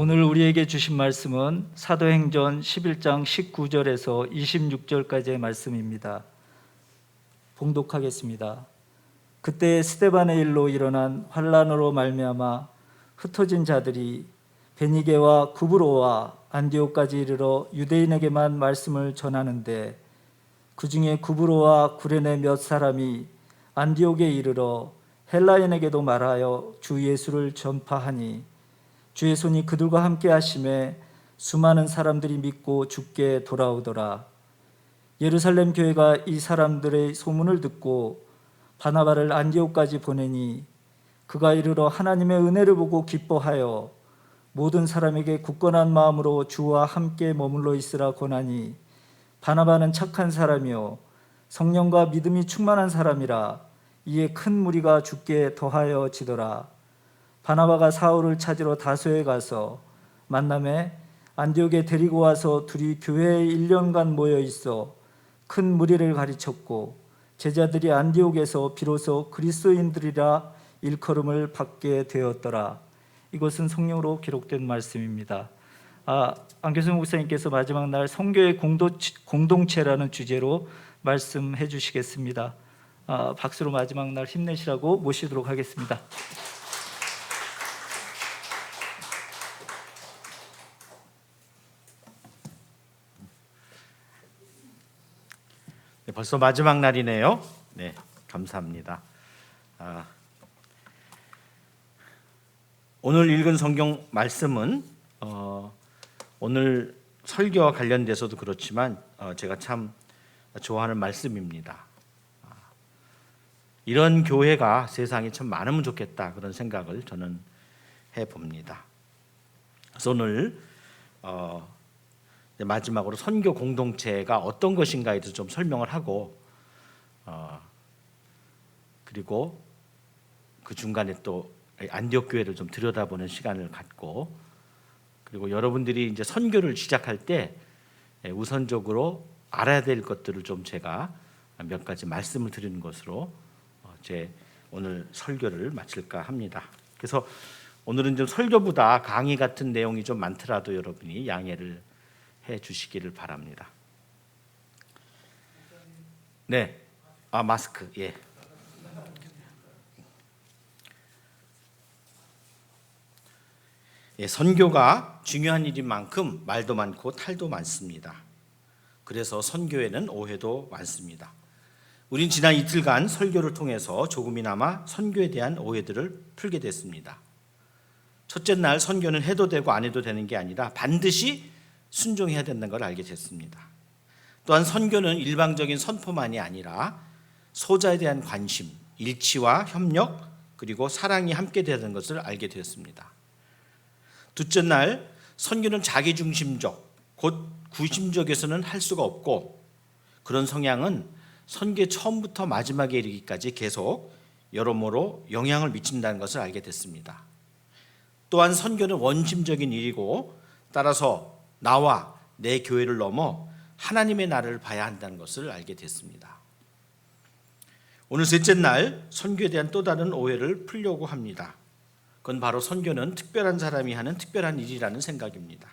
오늘 우리에게 주신 말씀은 사도행전 11장 19절에서 26절까지의 말씀입니다. 봉독하겠습니다. 그때 스데반의 일로 일어난 환란으로 말미암아 흩어진 자들이 베니게와 구브로와 안디옥까지 이르러 유대인에게만 말씀을 전하는데 그 중에 구브로와 구레네 몇 사람이 안디옥에 이르러 헬라인에게도 말하여 주 예수를 전파하니 주의 손이 그들과 함께 하심에 수많은 사람들이 믿고 주께 돌아오더라. 예루살렘 교회가 이 사람들의 소문을 듣고 바나바를 안디옥까지 보내니 그가 이르러 하나님의 은혜를 보고 기뻐하여 모든 사람에게 굳건한 마음으로 주와 함께 머물러 있으라 권하니 바나바는 착한 사람이요 성령과 믿음이 충만한 사람이라 이에 큰 무리가 주께 더하여 지더라. 바나바가 사울을 찾으러 다소에 가서 만남에 안디옥에 데리고 와서 둘이 교회에 1년간 모여 있어 큰 무리를 가르쳤고 제자들이 안디옥에서 비로소 그리스도인들이라 일컬음을 받게 되었더라. 이것은 성령으로 기록된 말씀입니다. 안교수 목사님께서 마지막 날 선교의 공동체라는 주제로 말씀해 주시겠습니다. 박수로 마지막 날 힘내시라고 모시도록 하겠습니다. 네, 벌써 마지막 날이네요. 네, 감사합니다. 오늘 읽은 성경 말씀은 오늘 설교와 관련돼서도 그렇지만 제가 참 좋아하는 말씀입니다. 이런 교회가 세상에 참 많으면 좋겠다 그런 생각을 저는 해봅니다. 그래서 오늘 마지막으로 선교 공동체가 어떤 것인가에 대해서 좀 설명을 하고 그리고 그 중간에 또 안디옥 교회를 좀 들여다보는 시간을 갖고 그리고 여러분들이 이제 선교를 시작할 때 우선적으로 알아야 될 것들을 좀 제가 몇 가지 말씀을 드리는 것으로 제 오늘 설교를 마칠까 합니다. 그래서 오늘은 좀 설교보다 강의 같은 내용이 좀 많더라도 여러분이 양해를 해 주시기를 바랍니다. 네, 마스크 예. 선교가 중요한 일인 만큼 말도 많고 탈도 많습니다. 그래서 선교에는 오해도 많습니다. 우린 지난 이틀간 설교를 통해서 조금이나마 선교에 대한 오해들을 풀게 됐습니다. 첫째 날 선교는 해도 되고 안 해도 되는 게 아니라 반드시 순종해야 된다는 걸 알게 됐습니다. 또한 선교는 일방적인 선포만이 아니라 소자에 대한 관심, 일치와 협력, 그리고 사랑이 함께 되는 것을 알게 되었습니다. 둘째 날 선교는 자기중심적, 곧 구심적에서는 할 수가 없고 그런 성향은 선교의 처음부터 마지막에 이르기까지 계속 여러모로 영향을 미친다는 것을 알게 됐습니다. 또한 선교는 원심적인 일이고 따라서 나와 내 교회를 넘어 하나님의 나라를 봐야 한다는 것을 알게 됐습니다. 오늘 셋째 날 선교에 대한 또 다른 오해를 풀려고 합니다. 그건 바로 선교는 특별한 사람이 하는 특별한 일이라는 생각입니다.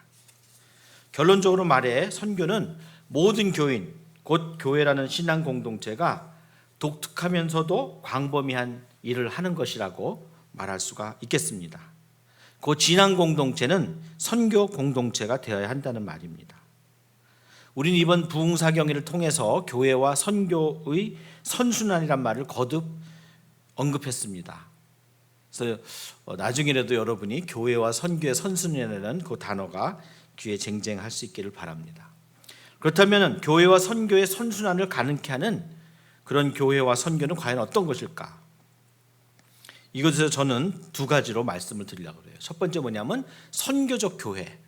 결론적으로 말해 선교는 모든 교인, 곧 교회라는 신앙 공동체가 독특하면서도 광범위한 일을 하는 것이라고 말할 수가 있겠습니다. 그 진앙 공동체는 선교 공동체가 되어야 한다는 말입니다. 우리는 이번 부흥사경회를 통해서 교회와 선교의 선순환이란 말을 거듭 언급했습니다. 그래서 나중에라도 여러분이 교회와 선교의 선순환이라는 그 단어가 귀에 쟁쟁할 수 있기를 바랍니다. 그렇다면 교회와 선교의 선순환을 가능케 하는 그런 교회와 선교는 과연 어떤 것일까? 이것에서 저는 두 가지로 말씀을 드리려고 해요. 첫 번째 뭐냐면 선교적 교회.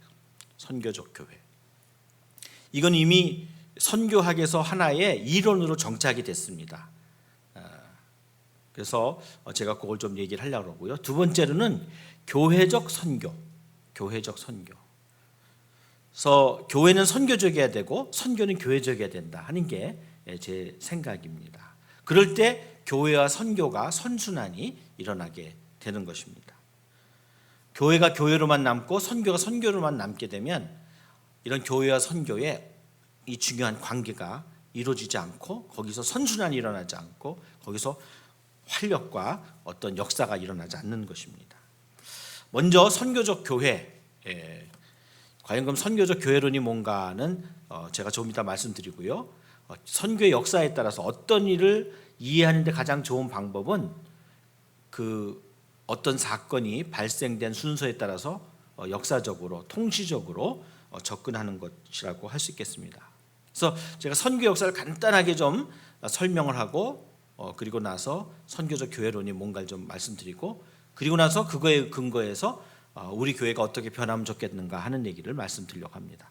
선교적 교회. 이건 이미 선교학에서 하나의 이론으로 정착이 됐습니다. 그래서 제가 그걸 좀 얘기를 하려고 하고요. 두 번째로는 교회적 선교. 교회적 선교. 그래서 교회는 선교적이어야 되고 선교는 교회적이어야 된다 하는 게 제 생각입니다. 그럴 때 교회와 선교가 선순환이 일어나게 되는 것입니다. 교회가 교회로만 남고 선교가 선교로만 남게 되면 이런 교회와 선교의 이 중요한 관계가 이루어지지 않고 거기서 선순환이 일어나지 않고 거기서 활력과 어떤 역사가 일어나지 않는 것입니다. 먼저 선교적 교회, 과연 그럼 선교적 교회론이 뭔가는 제가 조금 이따 말씀드리고요. 선교의 역사에 따라서 어떤 일을 이해하는 데 가장 좋은 방법은 그 어떤 사건이 발생된 순서에 따라서 역사적으로 통시적으로 접근하는 것이라고 할 수 있겠습니다. 그래서 제가 선교 역사를 간단하게 좀 설명을 하고 그리고 나서 선교적 교회론이 뭔가를 좀 말씀드리고 그리고 나서 그거에 근거해서 우리 교회가 어떻게 변하면 좋겠는가 하는 얘기를 말씀드리려고 합니다.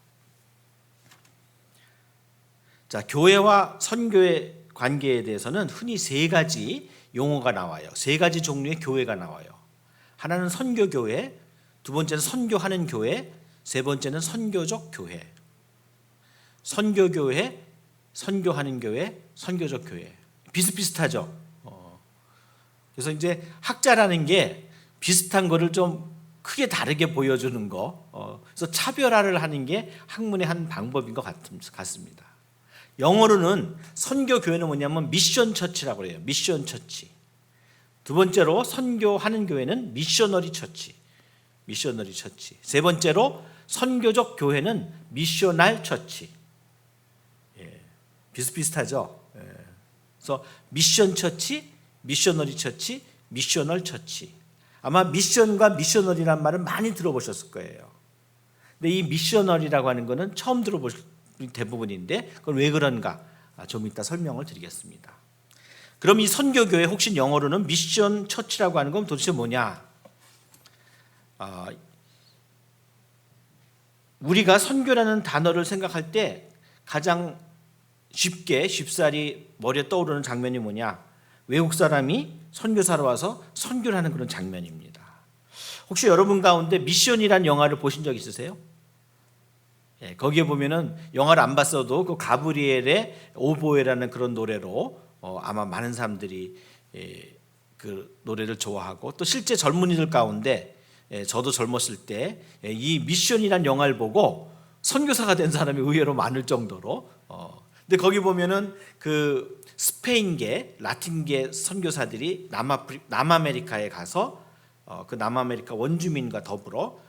자, 교회와 선교의 관계에 대해서는 흔히 세 가지 용어가 나와요. 세 가지 종류의 교회가 나와요. 하나는 선교교회, 두 번째는 선교하는 교회, 세 번째는 선교적 교회. 선교교회, 선교하는 교회, 선교적 교회. 비슷비슷하죠. 그래서 이제 학자라는 게 비슷한 거를 좀 크게 다르게 보여주는 거. 그래서 차별화를 하는 게 학문의 한 방법인 것 같습니다. 영어로는 선교교회는 뭐냐면 미션 처치라고 해요. 미션 처치. 두 번째로 선교하는 교회는 미셔너리 처치. 미셔너리 처치. 세 번째로 선교적 교회는 미셔널 처치. 비슷비슷하죠. 그래서 미션 처치, 미셔너리 처치, 미셔널 처치. 아마 미션과 미셔너리란 말은 많이 들어보셨을 거예요. 근데 이 미셔너리라고 하는 거는 처음 들어보실 대부분인데 그건 왜 그런가? 좀 이따 설명을 드리겠습니다. 그럼 이 선교교회 혹시 영어로는 미션 처치라고 하는 건 도대체 뭐냐? 우리가 선교라는 단어를 생각할 때 가장 쉽사리 머리에 떠오르는 장면이 뭐냐? 외국 사람이 선교사로 와서 선교를 하는 그런 장면입니다. 혹시 여러분 가운데 미션이란 영화를 보신 적 있으세요? 거기에 보면은 영화를 안 봤어도 그 가브리엘의 오보에라는 그런 노래로 아마 많은 사람들이 그 노래를 좋아하고 또 실제 젊은이들 가운데 저도 젊었을 때 이 미션이란 영화를 보고 선교사가 된 사람이 의외로 많을 정도로 근데 거기 보면은 그 스페인계, 라틴계 선교사들이 남아메리카에 가서 그 남아메리카 원주민과 더불어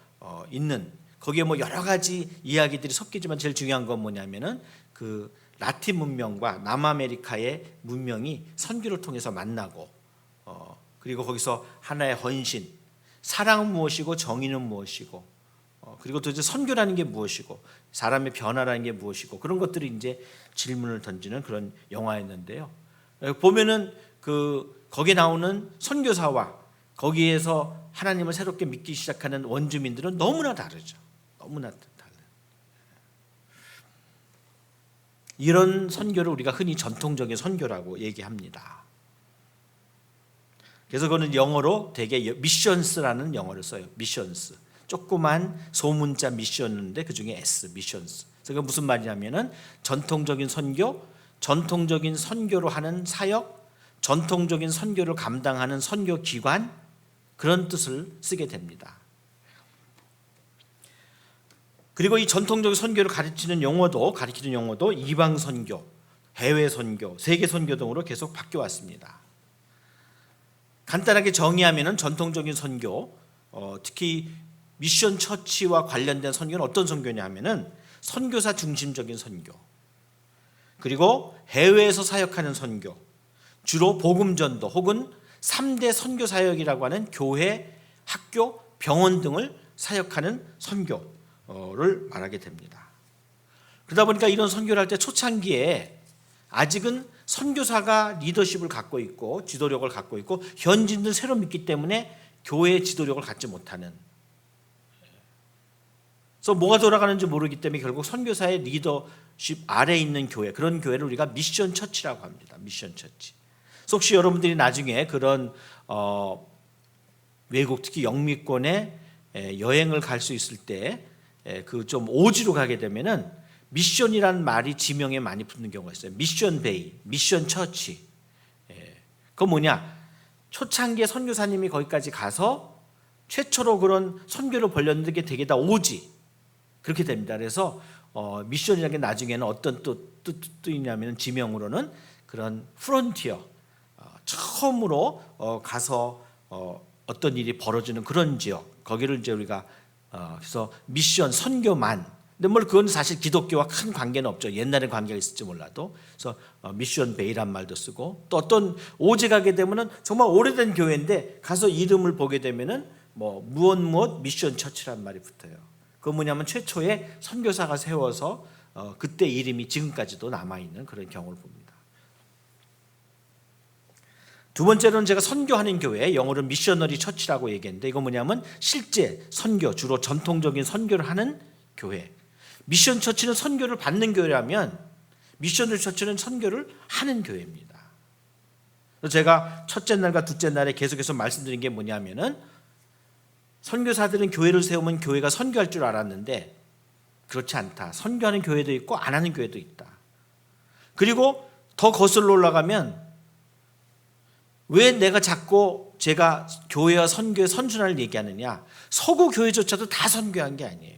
있는 거기에 뭐 여러 가지 이야기들이 섞이지만 제일 중요한 건 뭐냐면은 그 라틴 문명과 남아메리카의 문명이 선교를 통해서 만나고 그리고 거기서 하나의 헌신, 사랑은 무엇이고 정의는 무엇이고 그리고 도대체 선교라는 게 무엇이고 사람의 변화라는 게 무엇이고 그런 것들이 이제 질문을 던지는 그런 영화였는데요. 보면은 그 거기에 나오는 선교사와 거기에서 하나님을 새롭게 믿기 시작하는 원주민들은 너무나 다르죠. 너무나 달라요. 이런 선교를 우리가 흔히 전통적인 선교라고 얘기합니다. 그래서 그거는 영어로 되게 미션스라는 영어를 써요. 미션스. 조그만 소문자 미션인데 그중에 S, 미션스. 그게 무슨 말이냐면은 전통적인 선교, 전통적인 선교로 하는 사역, 전통적인 선교를 감당하는 선교 기관 그런 뜻을 쓰게 됩니다. 그리고 이 전통적인 선교를 가리키는 용어도 이방 선교, 해외 선교, 세계 선교 등으로 계속 바뀌어 왔습니다. 간단하게 정의하면은 전통적인 선교, 특히 미션 처치와 관련된 선교는 어떤 선교냐면은 선교사 중심적인 선교, 그리고 해외에서 사역하는 선교, 주로 복음 전도 혹은 3대 선교 사역이라고 하는 교회, 학교, 병원 등을 사역하는 선교를 말하게 됩니다. 그러다 보니까 이런 선교를 할 때 초창기에 아직은 선교사가 리더십을 갖고 있고 지도력을 갖고 있고 현지인들 새로 믿기 때문에 교회의 지도력을 갖지 못하는, 그래서 뭐가 돌아가는지 모르기 때문에 결국 선교사의 리더십 아래에 있는 교회, 그런 교회를 우리가 미션 처치라고 합니다. 미션 처치. 그래서 혹시 여러분들이 나중에 그런 외국 특히 영미권에 여행을 갈 수 있을 때 그 좀 오지로 가게 되면은 미션이란 말이 지명에 많이 붙는 경우가 있어요. 미션 베이, 미션 처치. 그건 뭐냐? 초창기에 선교사님이 거기까지 가서 최초로 그런 선교를 벌였는데 그게 되게 다 오지 그렇게 됩니다. 그래서 미션이라는 게 나중에는 어떤 뜻이냐면 지명으로는 그런 프론티어 처음으로 가서 어떤 일이 벌어지는 그런 지역 거기를 이제 우리가 그래서 미션 선교만. 근데 뭐 그건 사실 기독교와 큰 관계는 없죠. 옛날에 관계가 있을지 몰라도. 그래서 미션 베이란 말도 쓰고 또 어떤 오제 가게 되면은 정말 오래된 교회인데 가서 이름을 보게 되면은 뭐 무엇 미션 처치란 말이 붙어요. 그건 뭐냐면 최초에 선교사가 세워서 그때 이름이 지금까지도 남아 있는 그런 경우를 봅니다. 두 번째로는 제가 선교하는 교회, 영어로 미셔너리 처치라고 얘기했는데 이건 뭐냐면 실제 선교, 주로 전통적인 선교를 하는 교회. 미션 처치는 선교를 받는 교회라면 미셔너리 처치는 선교를 하는 교회입니다. 제가 첫째 날과 둘째 날에 계속해서 말씀드린 게 뭐냐면은 선교사들은 교회를 세우면 교회가 선교할 줄 알았는데 그렇지 않다. 선교하는 교회도 있고 안 하는 교회도 있다. 그리고 더 거슬러 올라가면 왜 내가 자꾸 제가 교회와 선교의 선순환을 얘기하느냐. 서구 교회조차도 다 선교한 게 아니에요.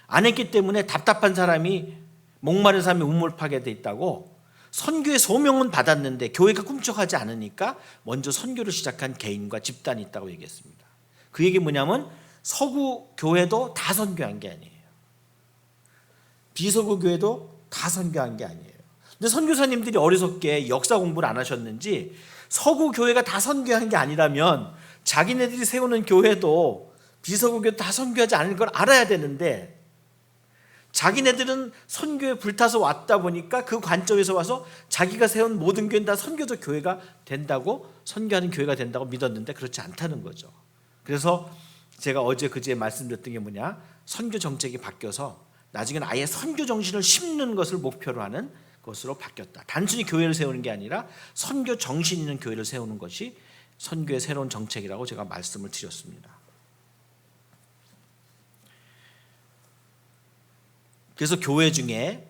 안 했기 때문에 답답한 사람이 목마른 사람이 우물 파게 돼 있다고. 선교의 소명은 받았는데 교회가 꿈쩍하지 않으니까 먼저 선교를 시작한 개인과 집단이 있다고 얘기했습니다. 그 얘기 뭐냐면 서구 교회도 다 선교한 게 아니에요. 비서구 교회도 다 선교한 게 아니에요. 근데 선교사님들이 어리석게 역사 공부를 안 하셨는지 서구 교회가 다 선교한 게 아니라면 자기네들이 세우는 교회도 비서구 교회도 다 선교하지 않을 걸 알아야 되는데 자기네들은 선교에 불타서 왔다 보니까 그 관점에서 와서 자기가 세운 모든 교회는 다 선교적 교회가 된다고 선교하는 교회가 된다고 믿었는데 그렇지 않다는 거죠. 그래서 제가 어제 그제 말씀드렸던 게 뭐냐, 선교 정책이 바뀌어서 나중에는 아예 선교 정신을 심는 것을 목표로 하는 것으로 바뀌었다. 단순히 교회를 세우는 게 아니라 선교 정신 있는 교회를 세우는 것이 선교의 새로운 정책이라고 제가 말씀을 드렸습니다. 그래서 교회 중에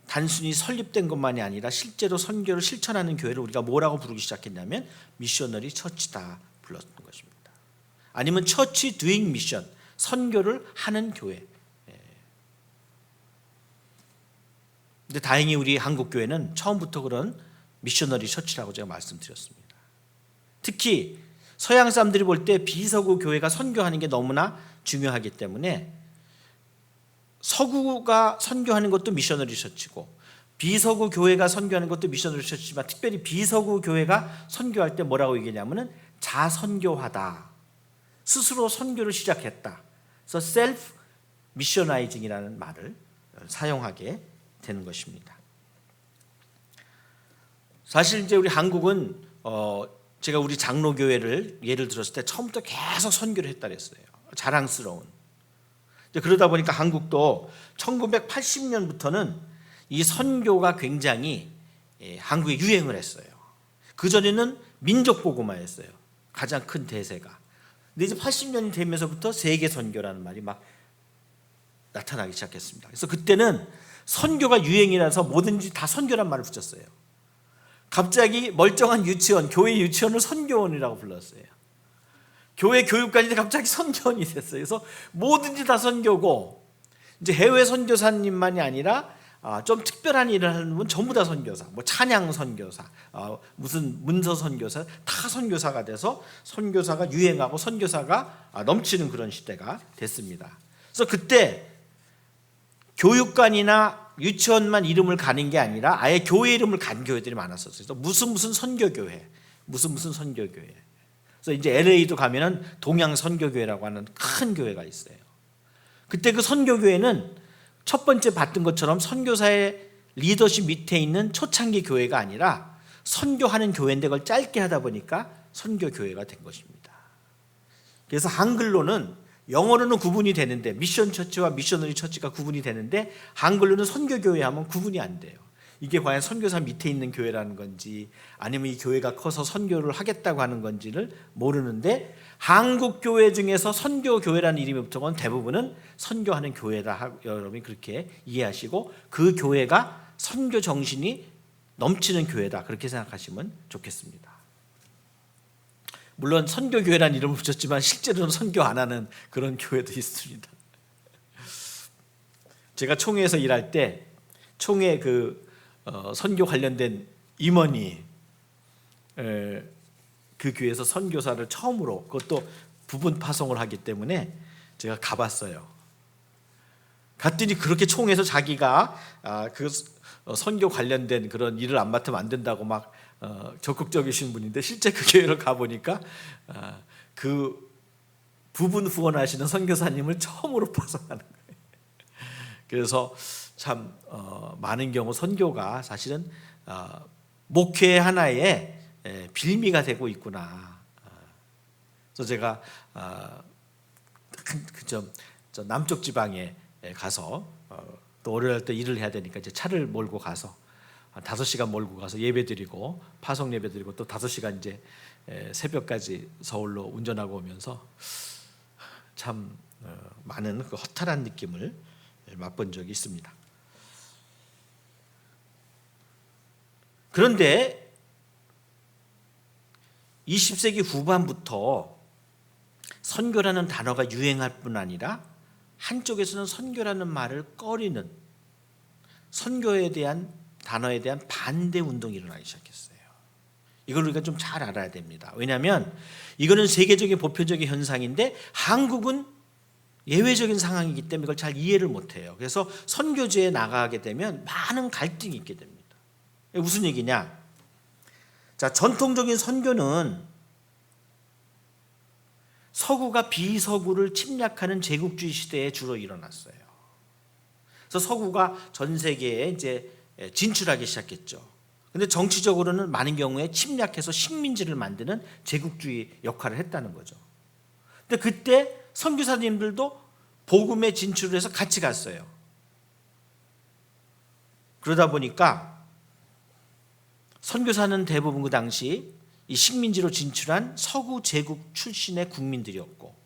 단순히 설립된 것만이 아니라 실제로 선교를 실천하는 교회를 우리가 뭐라고 부르기 시작했냐면 미셔너리 처치다 불렀던 것입니다. 아니면 처치 두잉 미션, 선교를 하는 교회. 근데 다행히 우리 한국 교회는 처음부터 그런 미셔너리 처치라고 제가 말씀드렸습니다. 특히 서양 사람들이 볼 때 비서구 교회가 선교하는 게 너무나 중요하기 때문에 서구가 선교하는 것도 미셔너리 처치고 비서구 교회가 선교하는 것도 미셔너리 처치지만 특별히 비서구 교회가 선교할 때 뭐라고 얘기하냐면은 자선교화다. 스스로 선교를 시작했다. 그래서 셀프 미셔나이징이라는 말을 사용하게 되는 것입니다. 사실 이제 우리 한국은 제가 우리 장로교회를 예를 들었을 때 처음부터 계속 선교를 했다 그랬어요. 자랑스러운. 그러다 보니까 한국도 1980년부터는 이 선교가 굉장히 한국에 유행을 했어요. 그전에는 민족복음화였어요. 가장 큰 대세가. 근데 이제 80년이 되면서부터 세계 선교라는 말이 막 나타나기 시작했습니다. 그래서 그때는 선교가 유행이라서 뭐든지 다 선교란 말을 붙였어요. 갑자기 멀쩡한 유치원, 교회 유치원을 선교원이라고 불렀어요. 교회 교육관인데 갑자기 선교원이 됐어요. 그래서 뭐든지 다 선교고 이제 해외 선교사님만이 아니라 좀 특별한 일을 하는 분 전부 다 선교사, 뭐 찬양 선교사, 무슨 문서 선교사, 다 선교사가 돼서 선교사가 유행하고 선교사가 넘치는 그런 시대가 됐습니다. 그래서 그때 교육관이나 유치원만 이름을 가는 게 아니라 아예 교회 이름을 간 교회들이 많았었어요. 그래서 무슨 선교교회, 무슨 선교교회. 그래서 이제 LA도 가면은 동양 선교교회라고 하는 큰 교회가 있어요. 그때 그 선교교회는 첫 번째 봤던 것처럼 선교사의 리더십 밑에 있는 초창기 교회가 아니라 선교하는 교회인데 그걸 짧게 하다 보니까 선교교회가 된 것입니다. 그래서 한글로는 영어로는 구분이 되는데 미션 처치와 미셔너리 처치가 구분이 되는데 한글로는 선교교회 하면 구분이 안 돼요. 이게 과연 선교사 밑에 있는 교회라는 건지 아니면 이 교회가 커서 선교를 하겠다고 하는 건지를 모르는데 한국 교회 중에서 선교교회라는 이름이 붙은 건 대부분은 선교하는 교회다. 여러분이 그렇게 이해하시고 그 교회가 선교 정신이 넘치는 교회다. 그렇게 생각하시면 좋겠습니다. 물론 선교교회라는 이름을 붙였지만 실제로는 선교 안 하는 그런 교회도 있습니다. 제가 총회에서 일할 때 총회 선교 관련된 임원이 그 교회에서 선교사를 처음으로, 그것도 부분 파송을 하기 때문에 제가 가봤어요. 갔더니 그렇게 총회에서 자기가 선교 관련된 그런 일을 안 맡으면 안 된다고 막 적극적이신 분인데, 실제 그 교회를 가보니까 그 부분 후원하시는 선교사님을 처음으로 파송하는 거예요. 그래서 참 많은 경우 선교가 사실은 목회 하나의 빌미가 되고 있구나. 그래서 제가 저 남쪽 지방에 가서 또 월요일 때 일을 해야 되니까 이제 차를 몰고 가서 한 5시간 몰고 가서 예배드리고 파송 예배드리고 또 5시간 이제 새벽까지 서울로 운전하고 오면서 참 많은 그 허탈한 느낌을 맛본 적이 있습니다. 그런데 20세기 후반부터 선교라는 단어가 유행할 뿐 아니라 한쪽에서는 선교라는 말을 꺼리는, 선교에 대한 단어에 대한 반대 운동이 일어나기 시작했어요. 이걸 우리가 좀 잘 알아야 됩니다. 왜냐하면 이거는 세계적인 보편적인 현상인데 한국은 예외적인 상황이기 때문에 이걸 잘 이해를 못해요. 그래서 선교지에 나가게 되면 많은 갈등이 있게 됩니다. 무슨 얘기냐? 자, 전통적인 선교는 서구가 비서구를 침략하는 제국주의 시대에 주로 일어났어요. 그래서 서구가 전 세계에 이제 진출하기 시작했죠. 근데 정치적으로는 많은 경우에 침략해서 식민지를 만드는 제국주의 역할을 했다는 거죠. 근데 그때 선교사님들도 복음에 진출을 해서 같이 갔어요. 그러다 보니까 선교사는 대부분 그 당시 이 식민지로 진출한 서구 제국 출신의 국민들이었고,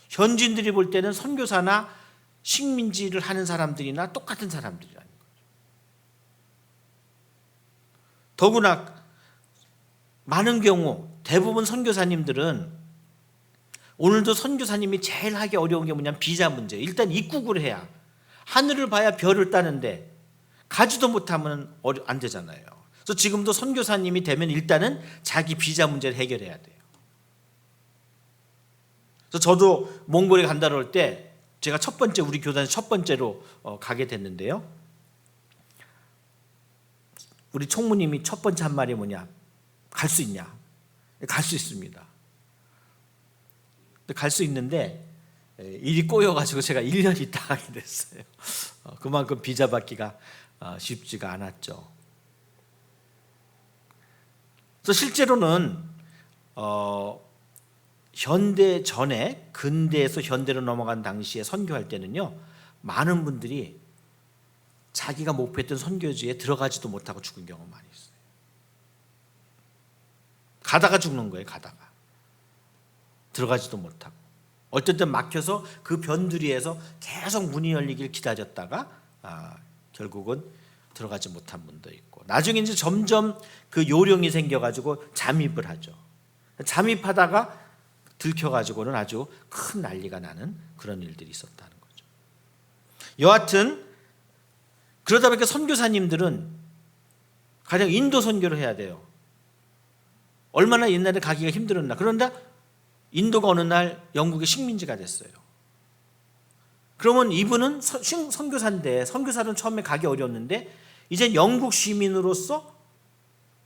현지인들이 볼 때는 선교사나 식민지를 하는 사람들이나 똑같은 사람들이라는 거죠. 더구나 많은 경우 대부분 선교사님들은, 오늘도 선교사님이 제일 하기 어려운 게 뭐냐면 비자 문제. 일단 입국을 해야, 하늘을 봐야 별을 따는데 가지도 못하면 안 되잖아요. 그래서 지금도 선교사님이 되면 일단은 자기 비자 문제를 해결해야 돼요. 그래서 저도 몽골에 간다 그럴 때 제가 첫 번째, 우리 교단에서 첫 번째로 가게 됐는데요. 우리 총무님이 첫 번째 한 말이 뭐냐? 갈 수 있냐? 갈 수 있습니다. 갈 수 있는데 일이 꼬여가지고 제가 1년 있다 가게 됐어요. 그만큼 비자 받기가 쉽지가 않았죠. 그래서 실제로는 현대 전에 근대에서 현대로 넘어간 당시에 선교할 때는요, 많은 분들이 자기가 목표했던 선교지에 들어가지도 못하고 죽은 경우가 많이 있어요. 가다가 죽는 거예요. 가다가 들어가지도 못하고, 어떤 때 막혀서 그 변두리에서 계속 문이 열리길 기다렸다가 결국은 들어가지 못한 분도 있고, 나중에 이제 점점 그 요령이 생겨가지고 잠입을 하죠. 잠입하다가 들켜가지고는 아주 큰 난리가 나는 그런 일들이 있었다는 거죠. 여하튼 그러다 보니까 선교사님들은 가령 인도 선교를 해야 돼요. 얼마나 옛날에 가기가 힘들었나. 그런데 인도가 어느 날 영국의 식민지가 됐어요. 그러면 이분은 선교사인데, 선교사는 처음에 가기 어려웠는데 이제 영국 시민으로서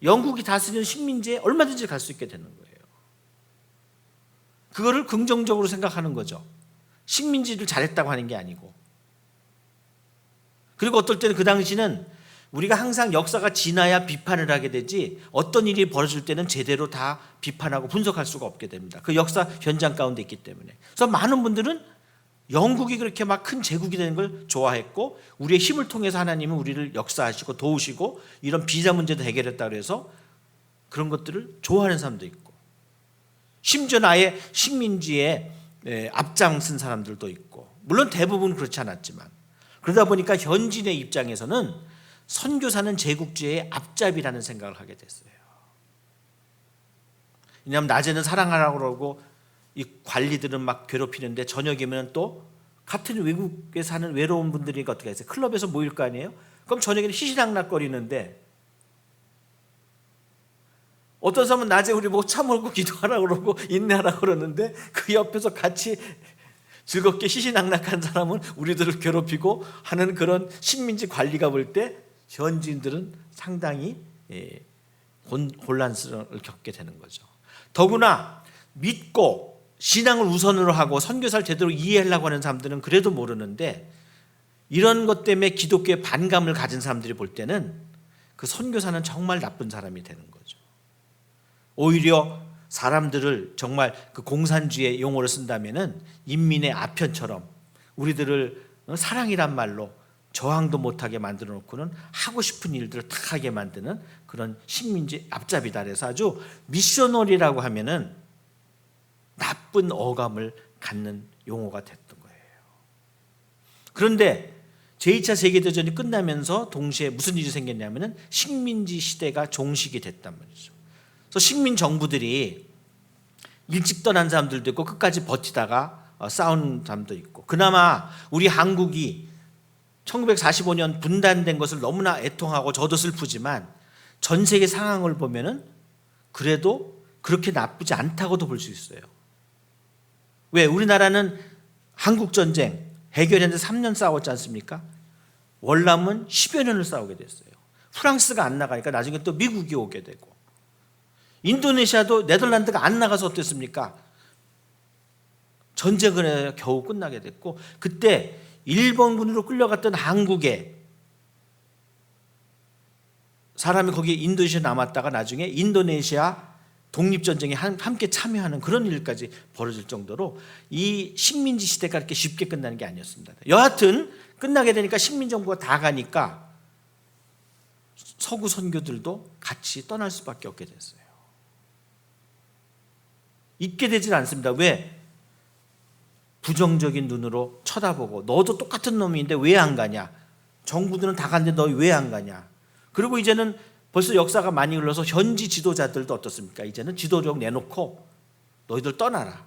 영국이 다스리는 식민지에 얼마든지 갈 수 있게 되는 거예요. 그거를 긍정적으로 생각하는 거죠. 식민지를 잘했다고 하는 게 아니고. 그리고 어떨 때는 그 당시는 우리가 항상 역사가 지나야 비판을 하게 되지, 어떤 일이 벌어질 때는 제대로 다 비판하고 분석할 수가 없게 됩니다. 그 역사 현장 가운데 있기 때문에. 그래서 많은 분들은 영국이 그렇게 막 큰 제국이 되는 걸 좋아했고, 우리의 힘을 통해서 하나님은 우리를 역사하시고 도우시고 이런 비자 문제도 해결했다 그래서 그런 것들을 좋아하는 사람도 있고, 심지어 아예 식민지에 앞장선 사람들도 있고, 물론 대부분 그렇지 않았지만, 그러다 보니까 현지인의 입장에서는 선교사는 제국주의의 앞잡이라는 생각을 하게 됐어요. 왜냐하면 낮에는 사랑하라고 그러고 이 관리들은 막 괴롭히는데 저녁이면 또 같은 외국에 사는 외로운 분들이니까 어떻게 하세요? 클럽에서 모일 거 아니에요? 그럼 저녁에는 희시낙낙거리는데 어떤 사람은 낮에 우리 뭐 참을고 기도하라고 그러고 인내하라고 그러는데 그 옆에서 같이 즐겁게 희시낙낙한 사람은 우리들을 괴롭히고 하는 그런 식민지 관리가 볼 때 현지인들은 상당히 혼란스러움을 겪게 되는 거죠. 더구나 믿고 신앙을 우선으로 하고 선교사를 제대로 이해하려고 하는 사람들은 그래도 모르는데 이런 것 때문에 기독교에 반감을 가진 사람들이 볼 때는 그 선교사는 정말 나쁜 사람이 되는 거죠. 오히려 사람들을 정말 그 공산주의 용어를 쓴다면은 인민의 아편처럼 우리들을 사랑이란 말로 저항도 못하게 만들어 놓고는 하고 싶은 일들을 다 하게 만드는 그런 식민지 앞잡이다. 그래서 아주 미셔너리라고 하면은 나쁜 어감을 갖는 용어가 됐던 거예요. 그런데 제2차 세계대전이 끝나면서 동시에 무슨 일이 생겼냐면은 식민지 시대가 종식이 됐단 말이죠. 그래서 식민 정부들이 일찍 떠난 사람들도 있고 끝까지 버티다가 싸운 사람도 있고, 그나마 우리 한국이 1945년 분단된 것을 너무나 애통하고 저도 슬프지만 전 세계 상황을 보면은 그래도 그렇게 나쁘지 않다고도 볼 수 있어요. 왜? 우리나라는 한국전쟁 해결했는데 3년 싸웠지 않습니까? 월남은 10여 년을 싸우게 됐어요. 프랑스가 안 나가니까 나중에 또 미국이 오게 되고, 인도네시아도 네덜란드가 안 나가서 어땠습니까? 전쟁을 겨우 끝나게 됐고, 그때 일본군으로 끌려갔던 한국에 사람이 거기에 인도네시아 남았다가 나중에 인도네시아 독립전쟁에 함께 참여하는 그런 일까지 벌어질 정도로 이 식민지 시대가 그렇게 쉽게 끝나는 게 아니었습니다. 여하튼 끝나게 되니까 식민정부가 다 가니까 서구 선교들도 같이 떠날 수밖에 없게 됐어요. 있게 되질 않습니다. 왜? 부정적인 눈으로 쳐다보고 너도 똑같은 놈인데 왜 안 가냐? 정부들은 다 갔는데 너 왜 안 가냐? 그리고 이제는 벌써 역사가 많이 흘러서 현지 지도자들도 어떻습니까? 이제는 지도력 내놓고 너희들 떠나라.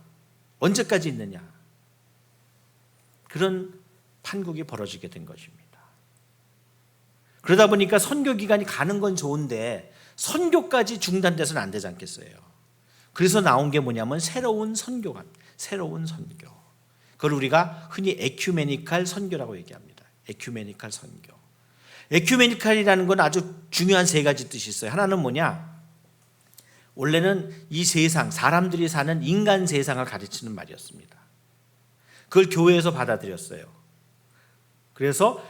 언제까지 있느냐? 그런 판국이 벌어지게 된 것입니다. 그러다 보니까 선교 기간이 가는 건 좋은데 선교까지 중단돼서는 안 되지 않겠어요? 그래서 나온 게 뭐냐면 새로운 선교가, 새로운 선교. 그걸 우리가 흔히 에큐메니칼 선교라고 얘기합니다. 에큐메니칼 선교. 에큐메니칼이라는 건 아주 중요한 세 가지 뜻이 있어요. 하나는 뭐냐? 원래는 이 세상, 사람들이 사는 인간 세상을 가르치는 말이었습니다. 그걸 교회에서 받아들였어요. 그래서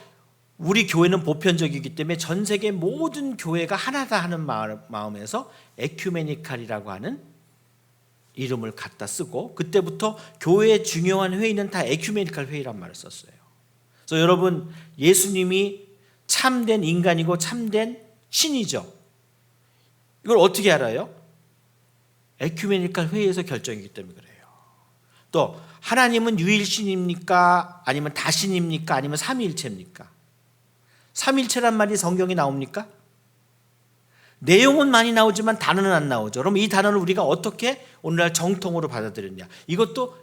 우리 교회는 보편적이기 때문에 전 세계 모든 교회가 하나다 하는 마음에서 에큐메니칼이라고 하는 이름을 갖다 쓰고, 그때부터 교회의 중요한 회의는 다 에큐메니칼 회의란 말을 썼어요. 그래서 여러분, 예수님이 참된 인간이고 참된 신이죠. 이걸 어떻게 알아요? 에큐메니칼 회의에서 결정이기 때문에 그래요. 또 하나님은 유일신입니까? 아니면 다신입니까? 아니면 삼위일체입니까? 삼위일체란 말이 성경에 나옵니까? 내용은 많이 나오지만 단어는 안 나오죠. 그럼 이 단어를 우리가 어떻게 오늘날 정통으로 받아들였냐? 이것도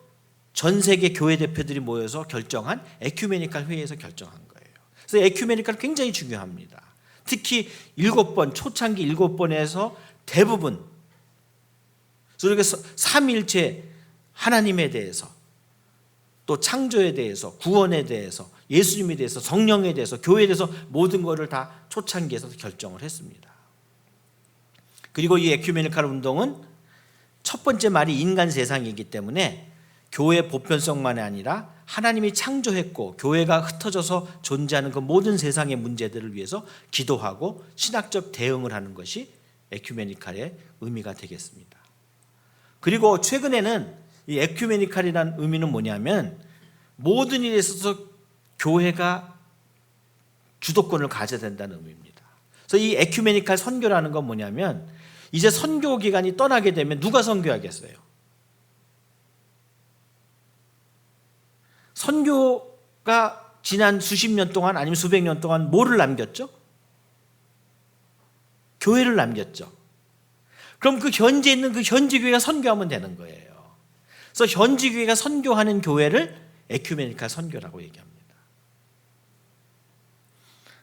전 세계 교회 대표들이 모여서 결정한 에큐메니칼 회의에서 결정한 거예요. 그래서 에큐메니칼 굉장히 중요합니다. 특히 7번, 초창기 7번에서 대부분, 그래서 삼위일체 하나님에 대해서, 또 창조에 대해서, 구원에 대해서, 예수님에 대해서, 성령에 대해서, 교회에 대해서 모든 것을 다 초창기에서 결정을 했습니다. 그리고 이 에큐메니칼 운동은 첫 번째 말이 인간 세상이기 때문에 교회 보편성만이 아니라 하나님이 창조했고 교회가 흩어져서 존재하는 그 모든 세상의 문제들을 위해서 기도하고 신학적 대응을 하는 것이 에큐메니칼의 의미가 되겠습니다. 그리고 최근에는 이 에큐메니칼이라는 의미는 뭐냐면 모든 일에 있어서 교회가 주도권을 가져야 된다는 의미입니다. 그래서 이 에큐메니칼 선교라는 건 뭐냐면 이제 선교 기간이 떠나게 되면 누가 선교하겠어요? 선교가 지난 수십 년 동안 아니면 수백 년 동안 뭐를 남겼죠? 교회를 남겼죠. 그럼 그 현지에 있는 그 현지 교회가 선교하면 되는 거예요. 그래서 현지 교회가 선교하는 교회를 에큐메니칼 선교라고 얘기합니다.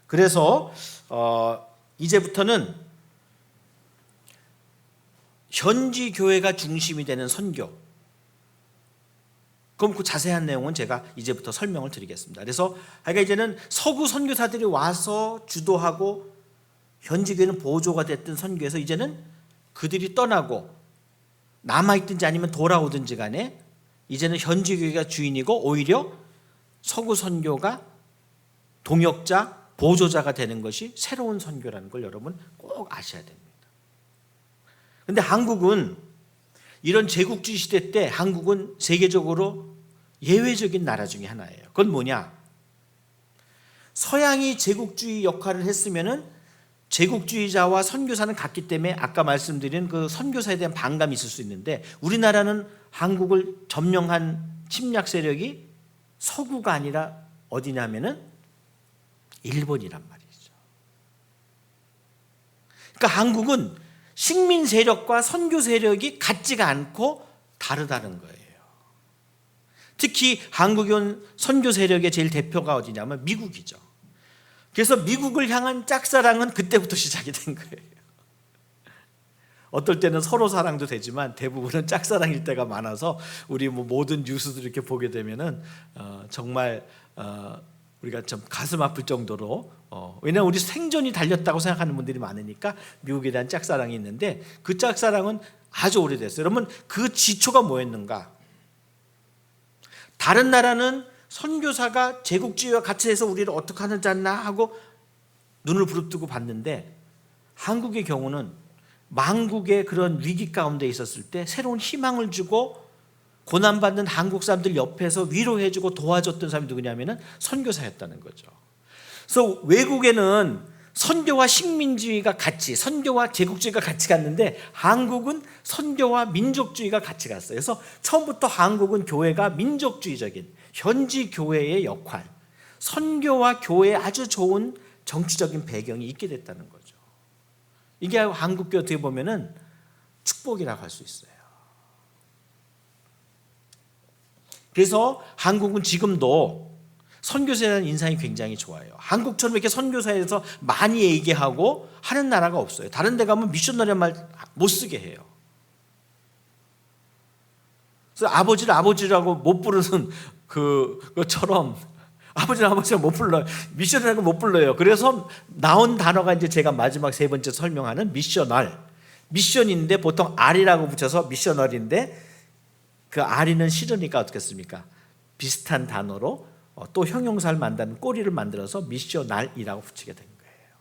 그래서 이제부터는 현지 교회가 중심이 되는 선교. 그럼 그 자세한 내용은 제가 이제부터 설명을 드리겠습니다. 그래서 이제는 서구 선교사들이 와서 주도하고 현지 교회는 보조가 됐던 선교에서 이제는 그들이 떠나고 남아있든지 아니면 돌아오든지 간에 이제는 현지 교회가 주인이고 오히려 서구 선교가 동역자, 보조자가 되는 것이 새로운 선교라는 걸 여러분 꼭 아셔야 됩니다. 그런데 한국은 이런 제국주의 시대 때 한국은 세계적으로 예외적인 나라 중에 하나예요. 그건 뭐냐? 서양이 제국주의 역할을 했으면은 제국주의자와 선교사는 같기 때문에 아까 말씀드린 그 선교사에 대한 반감이 있을 수 있는데 우리나라는 한국을 점령한 침략 세력이 서구가 아니라 어디냐면은 일본이란 말이죠. 그러니까 한국은 식민 세력과 선교 세력이 같지가 않고 다르다는 거예요. 특히 한국에 온 선교 세력의 제일 대표가 어디냐면 미국이죠. 그래서 미국을 향한 짝사랑은 그때부터 시작이 된 거예요. 어떨 때는 서로 사랑도 되지만 대부분은 짝사랑일 때가 많아서 우리 모든 뉴스들 이렇게 보게 되면은 정말 우리가 좀 가슴 아플 정도로 왜냐하면 우리 생존이 달렸다고 생각하는 분들이 많으니까 미국에 대한 짝사랑이 있는데 그 짝사랑은 아주 오래됐어요. 여러분 그 지초가 뭐였는가? 다른 나라는 선교사가 제국주의와 같이 해서 우리를 어떻게 하는지 않나 하고 눈을 부릅뜨고 봤는데 한국의 경우는 만국의 그런 위기 가운데 있었을 때 새로운 희망을 주고 고난받는 한국 사람들 옆에서 위로해주고 도와줬던 사람이 누구냐면은 선교사였다는 거죠. 그래서 외국에는 선교와 식민주의가 같이, 선교와 제국주의가 같이 갔는데 한국은 선교와 민족주의가 같이 갔어요. 그래서 처음부터 한국은 교회가 민족주의적인 현지 교회의 역할, 선교와 교회에 아주 좋은 정치적인 배경이 있게 됐다는 거죠. 이게 한국교회 어떻게 보면은 축복이라고 할 수 있어요. 그래서 한국은 지금도 선교사에 대한 인상이 굉장히 좋아요. 한국처럼 이렇게 선교사에서 많이 얘기하고 하는 나라가 없어요. 다른 데 가면 미셔너리란 말 못 쓰게 해요. 그래서 아버지를 아버지라고 못 부르는 그것처럼 아버지를 아버지라고 못 불러요. 미셔너리라고 못 불러요. 그래서 나온 단어가 이제 제가 마지막 세 번째 설명하는 미셔널. 미션인데 보통 R이라고 붙여서 미셔널인데 그 R이는 싫으니까 어떻겠습니까? 비슷한 단어로 또 형용사를 만드는 꼬리를 만들어서 미셔널이라고 붙이게 된 거예요.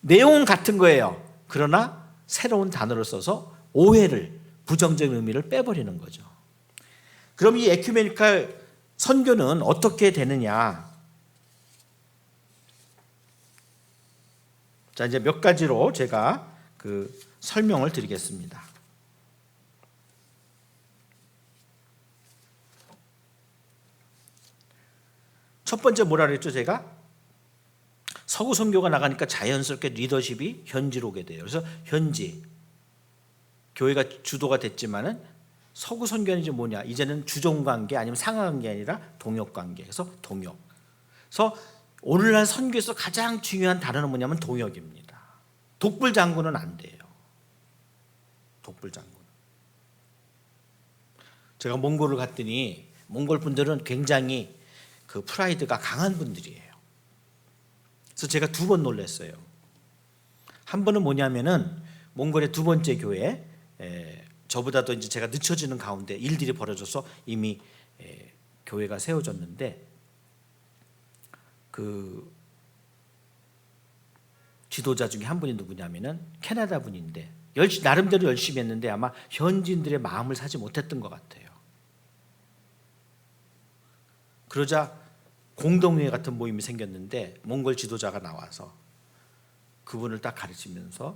내용은 같은 거예요. 그러나 새로운 단어를 써서 오해를, 부정적인 의미를 빼버리는 거죠. 그럼 이 에큐메니칼 선교는 어떻게 되느냐? 자, 이제 몇 가지로 제가 그 설명을 드리겠습니다. 첫 번째 뭐라 그랬죠? 제가 서구 선교가 나가니까 자연스럽게 리더십이 현지로 오게 돼요. 그래서 현지 교회가 주도가 됐지만은 서구 선교는 이제 뭐냐? 이제는 주종 관계 아니면 상하 관계 아니라 동역 관계에서 동역. 그래서 오늘날 선교에서 가장 중요한 단어는 뭐냐면 동역입니다. 독불 장군은 안 돼요. 독불 장군. 제가 몽골을 갔더니 몽골 분들은 굉장히 그 프라이드가 강한 분들이에요. 그래서 제가 두 번 놀랐어요. 한 번은 뭐냐면은 몽골의 두 번째 교회, 저보다도 이제 제가 늦춰지는 가운데 일들이 벌어져서 이미 교회가 세워졌는데 그 지도자 중에 한 분이 누구냐면은 캐나다 분인데 나름대로 열심히 했는데 아마 현지인들의 마음을 사지 못했던 것 같아요. 그러자 공동회 같은 모임이 생겼는데 몽골 지도자가 나와서 그분을 딱 가리키면서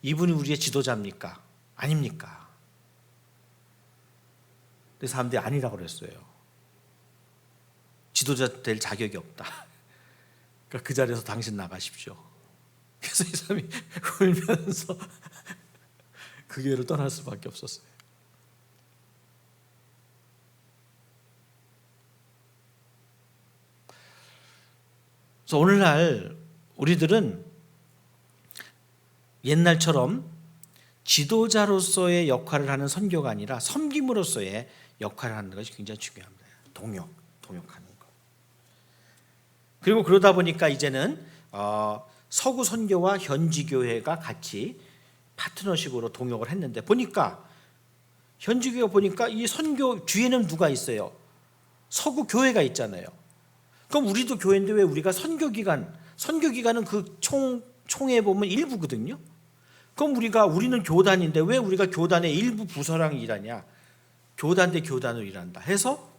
이분이 우리의 지도자입니까? 아닙니까? 근데 사람들이 아니라고 그랬어요. 지도자 될 자격이 없다. 그러니까 그 자리에서 당신 나가십시오. 그래서 이 사람이 울면서 그 교회를 떠날 수밖에 없었어요. 그래서 오늘날 우리들은 옛날처럼 지도자로서의 역할을 하는 선교가 아니라 섬김으로서의 역할을 하는 것이 굉장히 중요합니다. 동역하는 것. 그리고 그러다 보니까 이제는 서구 선교와 현지 교회가 같이 파트너십으로 동역을 했는데 보니까 현지 교회 보니까 이 선교 뒤에는 누가 있어요? 서구 교회가 있잖아요. 그럼 우리도 교회인데 왜 우리가 선교기관은 그 총에 보면 일부거든요. 그럼 우리는 교단인데 왜 우리가 교단의 일부 부서랑 일하냐? 교단 대 교단으로 일한다 해서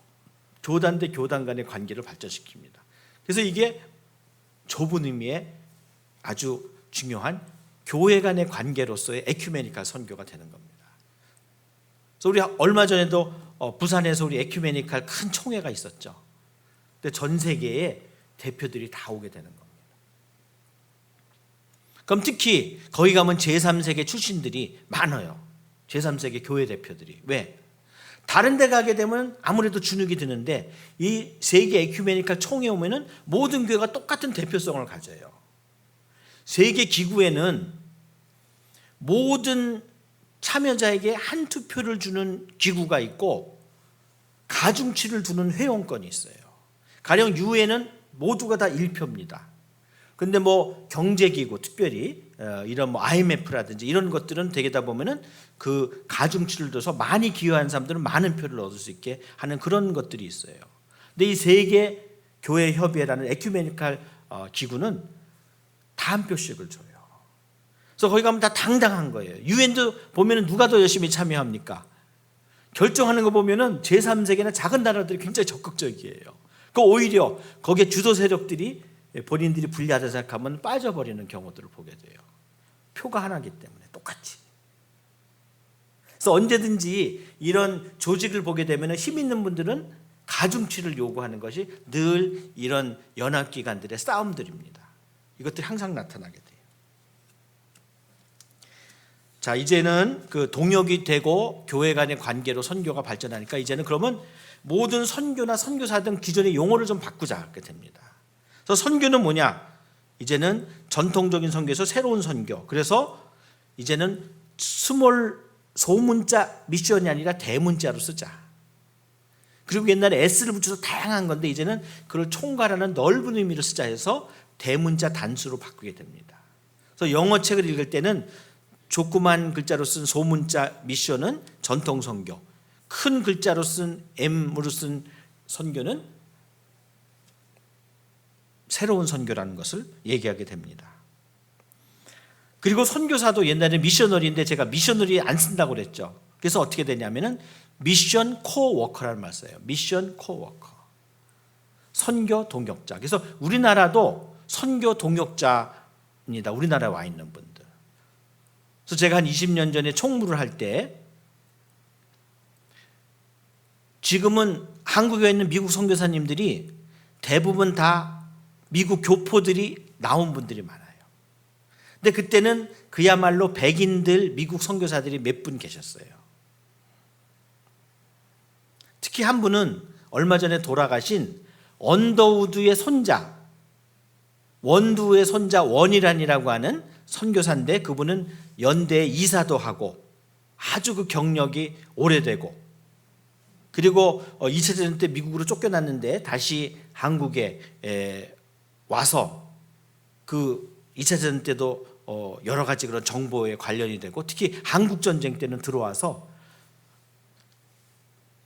교단 대 교단 간의 관계를 발전시킵니다. 그래서 이게 좁은 의미의 아주 중요한 교회 간의 관계로서의 에큐메니칼 선교가 되는 겁니다. 그래서 우리 얼마 전에도 부산에서 우리 에큐메니칼 큰 총회가 있었죠. 근데 전 세계의 대표들이 다 오게 되는 겁니다. 그럼 특히 거기 가면 제3세계 출신들이 많아요. 제3세계 교회 대표들이. 왜? 다른 데 가게 되면 아무래도 주눅이 드는데 이 세계 에큐메니칼 총회 오면은 모든 교회가 똑같은 대표성을 가져요. 세계 기구에는 모든 참여자에게 한 투표를 주는 기구가 있고 가중치를 두는 회원권이 있어요. 가령 유엔은 모두가 다 1표입니다. 근데 뭐 경제기구 특별히 이런 뭐 IMF라든지 이런 것들은 되게다 보면은 그 가중치를 둬서 많이 기여한 사람들은 많은 표를 얻을 수 있게 하는 그런 것들이 있어요. 근데 이 세계 교회 협의회라는 에큐메니칼 기구는 다 한 표씩을 줘요. 그래서 거기 가면 다 당당한 거예요. 유엔도 보면은 누가 더 열심히 참여합니까? 결정하는 거 보면은 제3세계나 작은 나라들이 굉장히 적극적이에요. 그 오히려 거기에 주도 세력들이 본인들이 불리하다 생각하면 빠져버리는 경우들을 보게 돼요. 표가 하나이기 때문에 똑같이. 그래서 언제든지 이런 조직을 보게 되면 힘 있는 분들은 가중치를 요구하는 것이 늘 이런 연합기관들의 싸움들입니다. 이것들이 항상 나타나게 돼요. 자, 이제는 그 동역이 되고 교회 간의 관계로 선교가 발전하니까 이제는 그러면 모든 선교나 선교사 등 기존의 용어를 좀 바꾸자 하게 됩니다. 그래서 선교는 뭐냐? 이제는 전통적인 선교에서 새로운 선교. 그래서 이제는 스몰 소문자 미션이 아니라 대문자로 쓰자. 그리고 옛날에 S를 붙여서 다양한 건데 이제는 그걸 총괄하는 넓은 의미로 쓰자 해서 대문자 단수로 바꾸게 됩니다. 그래서 영어 책을 읽을 때는 조그만 글자로 쓴 소문자 미션은 전통 선교, 큰 글자로 쓴 M으로 쓴 선교는 새로운 선교라는 것을 얘기하게 됩니다. 그리고 선교사도 옛날에 미셔너리인데 제가 미셔너리 안 쓴다고 그랬죠. 그래서 어떻게 되냐면은 미션 코워커라는 말을 써요. 미션 코워커. 선교 동역자. 그래서 우리나라도 선교 동역자입니다. 우리나라에 와 있는 분들. 그래서 제가 한 20년 전에 총무를 할 때 지금은 한국에 있는 미국 선교사님들이 대부분 다 미국 교포들이 나온 분들이 많아요. 근데 그때는 그야말로 백인들 미국 선교사들이 몇 분 계셨어요. 특히 한 분은 얼마 전에 돌아가신 언더우드의 손자, 원두의 손자 원이란이라고 하는 선교사인데 그분은 연대 이사도 하고 아주 그 경력이 오래되고 그리고 2차 대전 때 미국으로 쫓겨났는데 다시 한국에 와서 그 2차 대전 때도 여러 가지 그런 정보에 관련이 되고 특히 한국 전쟁 때는 들어와서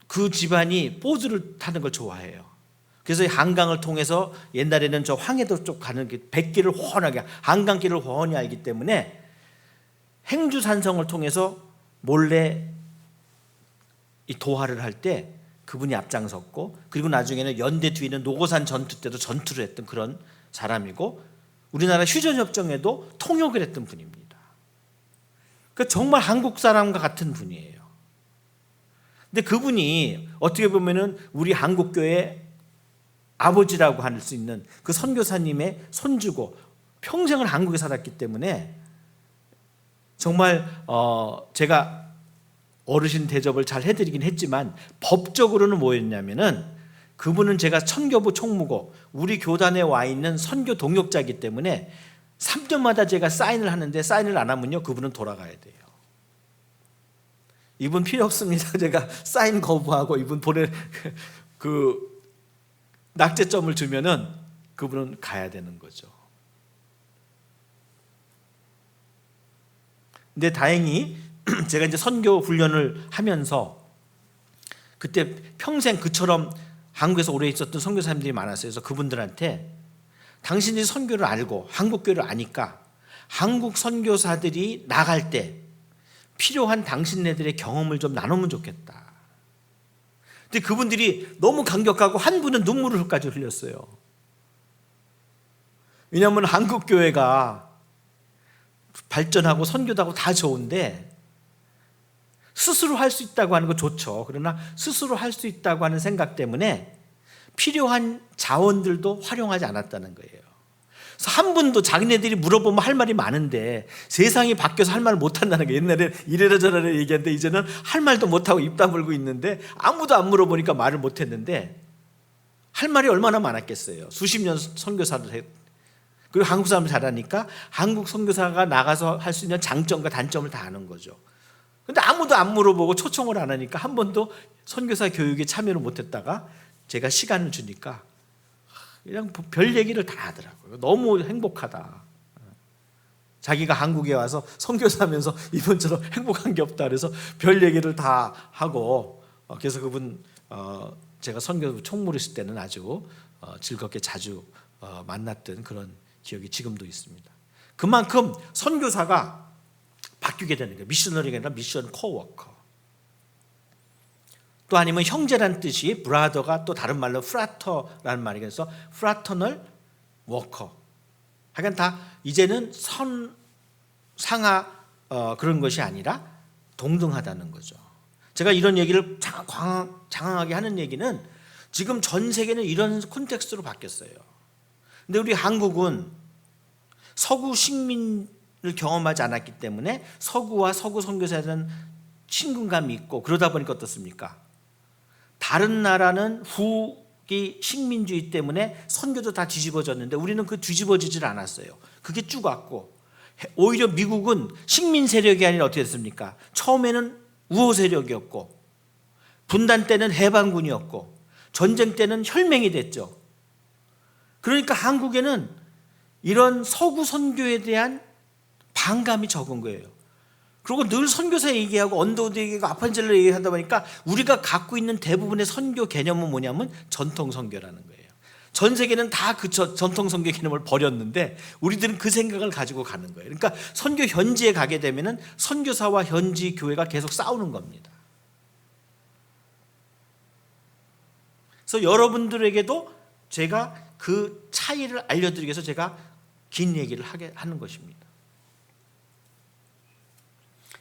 그 집안이 보드를 타는 걸 좋아해요. 그래서 한강을 통해서 옛날에는 저 황해도 쪽 가는 게 백길을 훤하게 한강길을 훤히 알기 때문에 행주산성을 통해서 몰래 이 도하를 할 때 그분이 앞장섰고 그리고 나중에는 연대 뒤에는 노고산 전투 때도 전투를 했던 그런 사람이고 우리나라 휴전협정에도 통역을 했던 분입니다. 그러니까 정말 한국 사람과 같은 분이에요. 근데 그분이 어떻게 보면은 우리 한국교회 아버지라고 할 수 있는 그 선교사님의 손주고 평생을 한국에 살았기 때문에 정말 제가 어르신 대접을 잘 해드리긴 했지만 법적으로는 뭐였냐면은 그분은 제가 선교부 총무고 우리 교단에 와 있는 선교 동역자이기 때문에 3년마다 제가 사인을 하는데 사인을 안 하면요 그분은 돌아가야 돼요. 이분 필요 없습니다. 제가 사인 거부하고 이분 보내 그 낙제점을 주면은 그분은 가야 되는 거죠. 근데 다행히 제가 이제 선교 훈련을 하면서 그때 평생 그처럼 한국에서 오래 있었던 선교사님들이 많았어요. 그래서 그분들한테 당신들이 선교를 알고 한국 교회를 아니까 한국 선교사들이 나갈 때 필요한 당신네들의 경험을 좀 나누면 좋겠다. 근데 그분들이 너무 감격하고 한 분은 눈물을까지 흘렸어요. 왜냐하면 한국 교회가 발전하고 선교도 하고 다 좋은데 스스로 할 수 있다고 하는 거 좋죠. 그러나 스스로 할 수 있다고 하는 생각 때문에 필요한 자원들도 활용하지 않았다는 거예요. 그래서 한 분도 자기네들이 물어보면 할 말이 많은데 세상이 바뀌어서 할 말을 못한다는 거예요. 옛날에 이래라 저래라 얘기했는데 이제는 할 말도 못하고 입 다물고 있는데 아무도 안 물어보니까 말을 못했는데 할 말이 얼마나 많았겠어요. 수십 년 선교사를 했고 그리고 한국 사람을 잘하니까 한국 선교사가 나가서 할 수 있는 장점과 단점을 다 아는 거죠. 근데 아무도 안 물어보고 초청을 안 하니까 한 번도 선교사 교육에 참여를 못했다가 제가 시간을 주니까 그냥 별 얘기를 다 하더라고요. 너무 행복하다. 자기가 한국에 와서 선교사하면서 이번처럼 행복한 게 없다. 그래서 별 얘기를 다 하고 그래서 그분 제가 선교 총무를 했을 때는 아주 즐겁게 자주 만났던 그런 기억이 지금도 있습니다. 그만큼 선교사가 바뀌게 되는 거예요. 미셔너리가 아니라 미션 코워커. 또 아니면 형제란 뜻이 브라더가 또 다른 말로 프라터라는 말이 그래서 프라터널 워커. 하여간 다 이제는 상하 그런 것이 아니라 동등하다는 거죠. 제가 이런 얘기를 장황하게 하는 얘기는 지금 전 세계는 이런 콘텍스트로 바뀌었어요. 근데 우리 한국은 서구 식민을 경험하지 않았기 때문에 서구와 서구 선교사에 대한 친근감이 있고 그러다 보니까 어떻습니까? 다른 나라는 후기 식민주의 때문에 선교도 다 뒤집어졌는데 우리는 그 뒤집어지질 않았어요. 그게 쭉 왔고 오히려 미국은 식민 세력이 아니라 어떻게 됐습니까? 처음에는 우호 세력이었고 분단 때는 해방군이었고 전쟁 때는 혈맹이 됐죠. 그러니까 한국에는 이런 서구 선교에 대한 반감이 적은 거예요. 그리고 늘 선교사 얘기하고 언더우드 얘기하고 아판젤러 얘기하다 보니까 우리가 갖고 있는 대부분의 선교 개념은 뭐냐면 전통 선교라는 거예요. 전 세계는 다 그 전통 선교 개념을 버렸는데 우리들은 그 생각을 가지고 가는 거예요. 그러니까 선교 현지에 가게 되면은 선교사와 현지 교회가 계속 싸우는 겁니다. 그래서 여러분들에게도 제가 그 차이를 알려드리기 위해서 제가 긴 얘기를 하는 것입니다.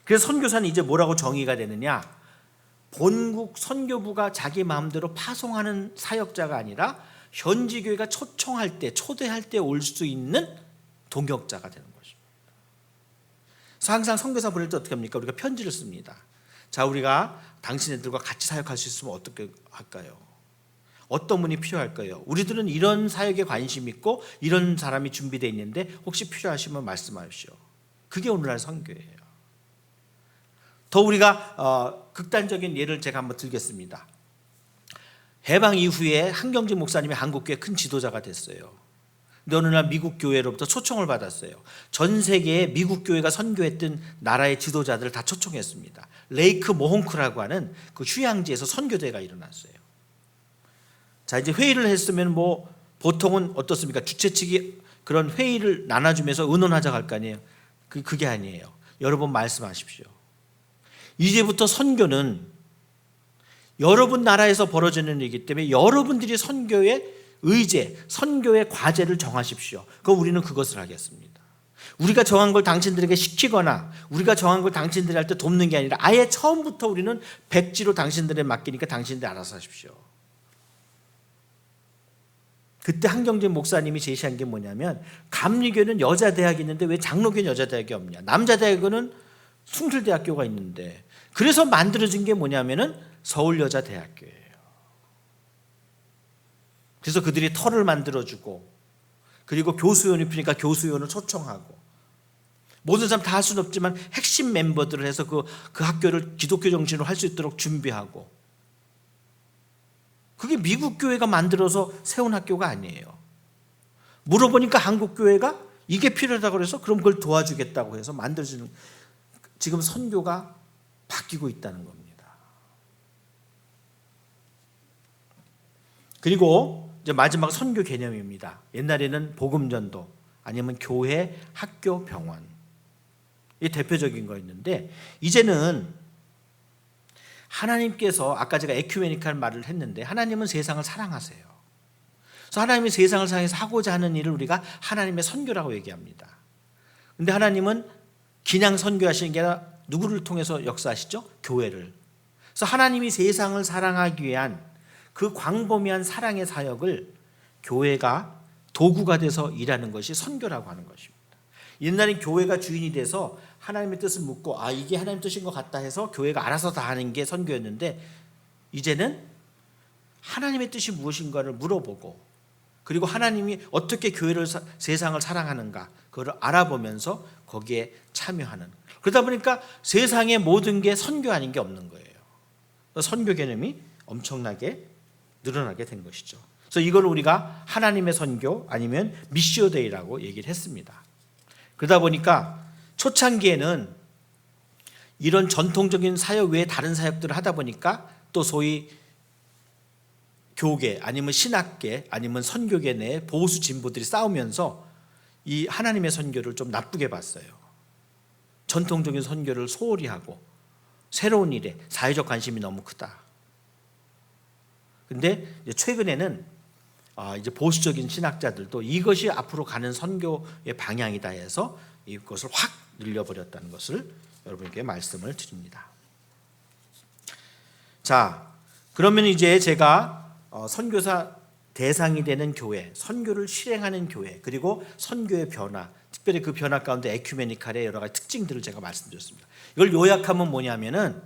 그래서 선교사는 이제 뭐라고 정의가 되느냐? 본국 선교부가 자기 마음대로 파송하는 사역자가 아니라 현지 교회가 초청할 때, 초대할 때 올 수 있는 동역자가 되는 것입니다. 그래서 항상 선교사 보낼 때 어떻게 합니까? 우리가 편지를 씁니다. 자, 우리가 당신들과 같이 사역할 수 있으면 어떻게 할까요? 어떤 분이 필요할까요? 우리들은 이런 사역에 관심 있고 이런 사람이 준비되어 있는데 혹시 필요하시면 말씀하십시오. 그게 오늘날 선교예요. 더 우리가 극단적인 예를 제가 한번 들겠습니다. 해방 이후에 한경진 목사님이 한국교회 큰 지도자가 됐어요. 근데 어느 날 미국 교회로부터 초청을 받았어요. 전 세계에 미국 교회가 선교했던 나라의 지도자들을 다 초청했습니다. 레이크 모홍크라고 하는 그 휴양지에서 선교대회가 일어났어요. 자, 이제 회의를 했으면 뭐 보통은 어떻습니까? 주최 측이 그런 회의를 나눠주면서 의논하자고 할 거 아니에요. 그게 아니에요. 여러분 말씀하십시오. 이제부터 선교는 여러분 나라에서 벌어지는 일이기 때문에 여러분들이 선교의 의제, 선교의 과제를 정하십시오. 그럼 우리는 그것을 하겠습니다. 우리가 정한 걸 당신들에게 시키거나 우리가 정한 걸 당신들이 할 때 돕는 게 아니라 아예 처음부터 우리는 백지로 당신들에 맡기니까 당신들이 알아서 하십시오. 그때 한경재 목사님이 제시한 게 뭐냐면, 감리교는 여자 대학이 있는데 왜 장로교는 여자 대학이 없냐, 남자 대학은 숭실대학교가 있는데, 그래서 만들어진 게 뭐냐면은 서울여자대학교예요. 그래서 그들이 터를 만들어주고, 그리고 교수위원이 필요니까 교수위원을 초청하고, 모든 사람 다 할 수는 없지만 핵심 멤버들을 해서 그 학교를 기독교 정신으로 할 수 있도록 준비하고, 그게 미국 교회가 만들어서 세운 학교가 아니에요. 물어보니까 한국 교회가 이게 필요하다고 해서 그럼 그걸 도와주겠다고 해서 만들어지는, 지금 선교가 바뀌고 있다는 겁니다. 그리고 이제 마지막 선교 개념입니다. 옛날에는 복음전도, 아니면 교회, 학교, 병원, 이 대표적인 거였는데, 이제는 하나님께서, 아까 제가 에큐메니칼 말을 했는데, 하나님은 세상을 사랑하세요. 그래서 하나님이 세상을 사랑해서 하고자 하는 일을 우리가 하나님의 선교라고 얘기합니다. 그런데 하나님은 그냥 선교하시는 게 아니라 누구를 통해서 역사하시죠? 교회를. 그래서 하나님이 세상을 사랑하기 위한 그 광범위한 사랑의 사역을 교회가 도구가 돼서 일하는 것이 선교라고 하는 것입니다. 옛날엔 교회가 주인이 돼서 하나님의 뜻을 묻고, 이게 하나님 뜻인 것 같다 해서 교회가 알아서 다 하는 게 선교였는데, 이제는 하나님의 뜻이 무엇인가를 물어보고, 그리고 하나님이 어떻게 교회를, 세상을 사랑하는가, 그걸 알아보면서 거기에 참여하는, 그러다 보니까 세상의 모든 게 선교 아닌 게 없는 거예요. 선교 개념이 엄청나게 늘어나게 된 것이죠. 그래서 이걸 우리가 하나님의 선교, 아니면 미시오데이라고 얘기를 했습니다. 그러다 보니까 초창기에는 이런 전통적인 사역 외에 다른 사역들을 하다 보니까, 또 소위 교계, 아니면 신학계, 아니면 선교계 내에 보수 진보들이 싸우면서 이 하나님의 선교를 좀 나쁘게 봤어요. 전통적인 선교를 소홀히 하고 새로운 일에 사회적 관심이 너무 크다. 근데 최근에는 이제 보수적인 신학자들도 이것이 앞으로 가는 선교의 방향이다 해서 이것을 확 늘려버렸다는 것을 여러분께 말씀을 드립니다. 자, 그러면 이제 제가 선교사 대상이 되는 교회, 선교를 실행하는 교회, 그리고 선교의 변화, 특별히 그 변화 가운데 에큐메니칼의 여러 가지 특징들을 제가 말씀드렸습니다. 이걸 요약하면 뭐냐면은,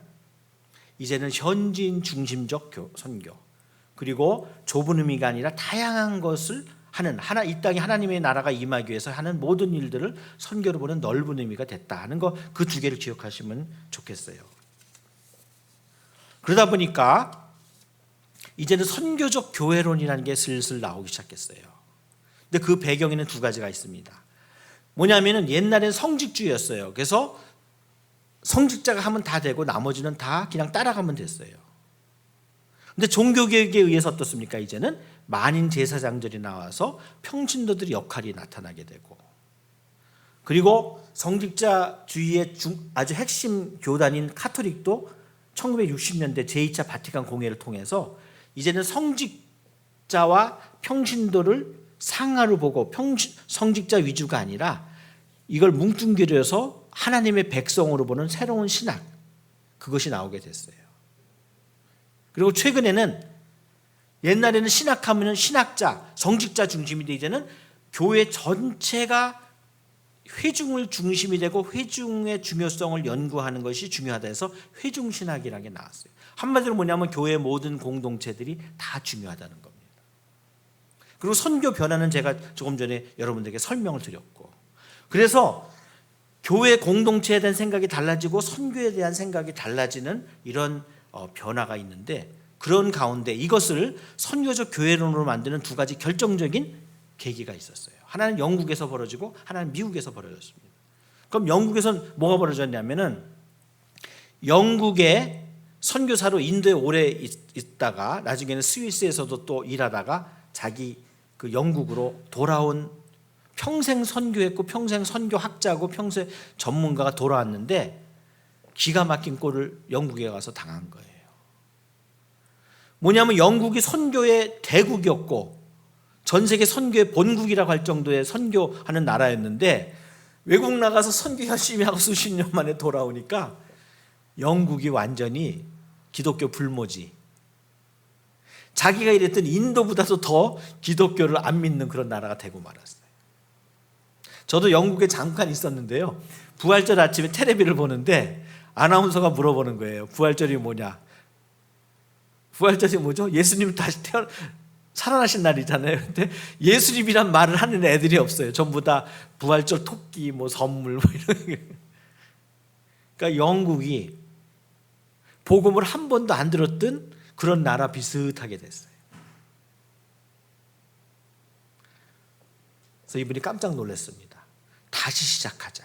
이제는 현지인 중심적 선교, 그리고 좁은 의미가 아니라 다양한 것을 하는, 이 땅에 하나님의 나라가 임하기 위해서 하는 모든 일들을 선교로 보는 넓은 의미가 됐다 하는 거, 그 두 개를 기억하시면 좋겠어요. 그러다 보니까 이제는 선교적 교회론이라는 게 슬슬 나오기 시작했어요. 근데 그 배경에는 두 가지가 있습니다. 뭐냐면은 옛날엔 성직주의였어요. 그래서 성직자가 하면 다 되고 나머지는 다 그냥 따라가면 됐어요. 근데 종교개혁에 의해서 어떻습니까? 이제는 만인 제사장들이 나와서 평신도들의 역할이 나타나게 되고, 그리고 성직자주의의 아주 핵심 교단인 카톨릭도 1960년대 제2차 바티칸 공회를 통해서 이제는 성직자와 평신도를 상하로 보고 성직자 위주가 아니라 이걸 뭉뚱그려서 하나님의 백성으로 보는 새로운 신학, 그것이 나오게 됐어요. 그리고 최근에는, 옛날에는 신학하면 신학자, 성직자 중심인데 이제는 교회 전체가 회중을 중심이 되고 회중의 중요성을 연구하는 것이 중요하다 해서 회중신학이라는 게 나왔어요. 한마디로 뭐냐면 교회 모든 공동체들이 다 중요하다는 겁니다. 그리고 선교 변화는 제가 조금 전에 여러분들에게 설명을 드렸고, 그래서 교회 공동체에 대한 생각이 달라지고 선교에 대한 생각이 달라지는 이런 변화가 있는데, 그런 가운데 이것을 선교적 교회론으로 만드는 두 가지 결정적인 계기가 있었어요. 하나는 영국에서 벌어지고 하나는 미국에서 벌어졌습니다. 그럼 영국에서는 뭐가 벌어졌냐면은, 영국의 선교사로 인도에 오래 있다가 나중에는 스위스에서도 또 일하다가 자기 그 영국으로 돌아온, 평생 선교했고 평생 선교학자고 평생 전문가가 돌아왔는데 기가 막힌 꼴을 영국에 가서 당한 거예요. 뭐냐면 영국이 선교의 대국이었고 전 세계 선교의 본국이라고 할 정도의 선교하는 나라였는데, 외국 나가서 선교 열심히 하고 수십 년 만에 돌아오니까 영국이 완전히 기독교 불모지, 자기가 이랬던 인도보다도 더 기독교를 안 믿는 그런 나라가 되고 말았어요. 저도 영국에 잠깐 있었는데요. 부활절 아침에 텔레비를 보는데 아나운서가 물어보는 거예요. 부활절이 뭐냐? 부활절이 뭐죠? 예수님 다시 살아나신 날이잖아요. 근데 예수님이란 말을 하는 애들이 없어요. 전부 다 부활절 토끼, 뭐 선물, 뭐 이런 게. 그러니까 영국이 복음을 한 번도 안 들었던 그런 나라 비슷하게 됐어요. 그래서 이분이 깜짝 놀랐습니다. 다시 시작하자.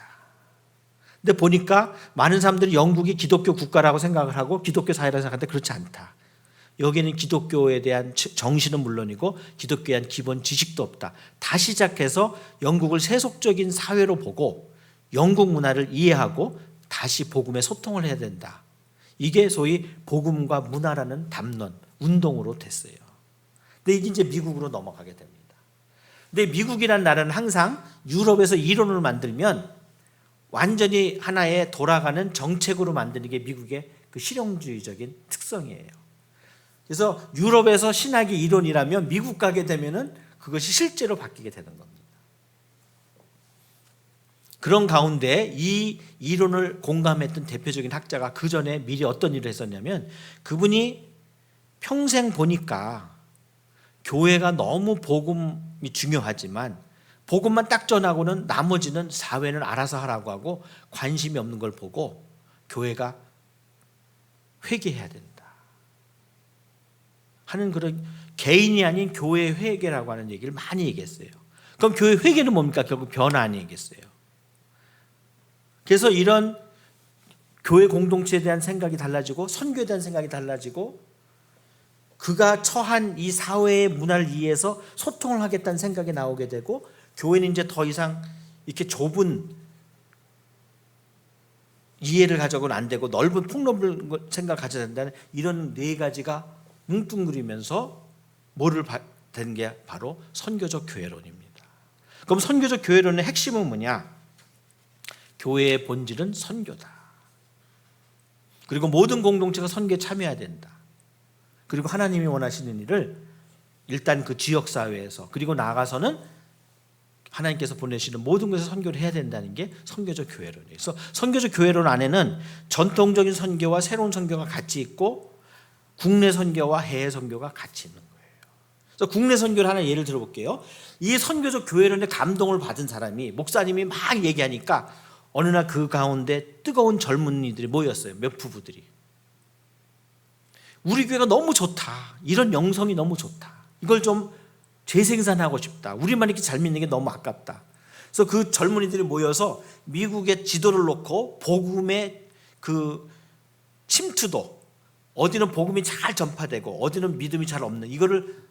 근데 보니까 많은 사람들이 영국이 기독교 국가라고 생각을 하고 기독교 사회라고 생각하는데 그렇지 않다. 여기는 기독교에 대한 정신은 물론이고 기독교에 대한 기본 지식도 없다. 다시 시작해서 영국을 세속적인 사회로 보고 영국 문화를 이해하고 다시 복음에 소통을 해야 된다. 이게 소위 복음과 문화라는 담론, 운동으로 됐어요. 근데 이게 이제 미국으로 넘어가게 됩니다. 근데 미국이라는 나라는 항상 유럽에서 이론을 만들면 완전히 하나의 돌아가는 정책으로 만드는 게 미국의 그 실용주의적인 특성이에요. 그래서 유럽에서 신학이 이론이라면 미국 가게 되면은 그것이 실제로 바뀌게 되는 겁니다. 그런 가운데 이 이론을 공감했던 대표적인 학자가 그 전에 미리 어떤 일을 했었냐면 그분이 평생 보니까 교회가 너무 복음이 중요하지만 복음만 딱 전하고는 나머지는 사회는 알아서 하라고 하고 관심이 없는 걸 보고 교회가 회개해야 된다 하는 그런 개인이 아닌 교회 회개라고 하는 얘기를 많이 얘기했어요. 그럼 교회 회개는 뭡니까? 결국 변화 아니겠어요? 그래서 이런 교회 공동체에 대한 생각이 달라지고 선교에 대한 생각이 달라지고 그가 처한 이 사회의 문화를 이해해서 소통을 하겠다는 생각이 나오게 되고 교회는 이제 더 이상 이렇게 좁은 이해를 가져고는 안 되고 넓은 폭넓은 생각을 가져야 된다는 이런 네 가지가 뭉뚱그리면서 뭐를 된 게 바로 선교적 교회론입니다. 그럼 선교적 교회론의 핵심은 뭐냐? 교회의 본질은 선교다. 그리고 모든 공동체가 선교에 참여해야 된다. 그리고 하나님이 원하시는 일을 일단 그 지역사회에서 그리고 나아가서는 하나님께서 보내시는 모든 곳에서 선교를 해야 된다는 게 선교적 교회론이에요. 그래서 선교적 교회론 안에는 전통적인 선교와 새로운 선교가 같이 있고 국내 선교와 해외 선교가 같이 있는 거예요. 그래서 국내 선교를 하나 예를 들어볼게요. 이 선교적 교회론에 감동을 받은 사람이 목사님이 막 얘기하니까 어느 날 그 가운데 뜨거운 젊은이들이 모였어요. 몇 부부들이. 우리 교회가 너무 좋다. 이런 영성이 너무 좋다. 이걸 좀 재생산하고 싶다. 우리만 이렇게 잘 믿는 게 너무 아깝다. 그래서 그 젊은이들이 모여서 미국의 지도를 놓고 복음의 그 침투도 어디는 복음이 잘 전파되고 어디는 믿음이 잘 없는 이거를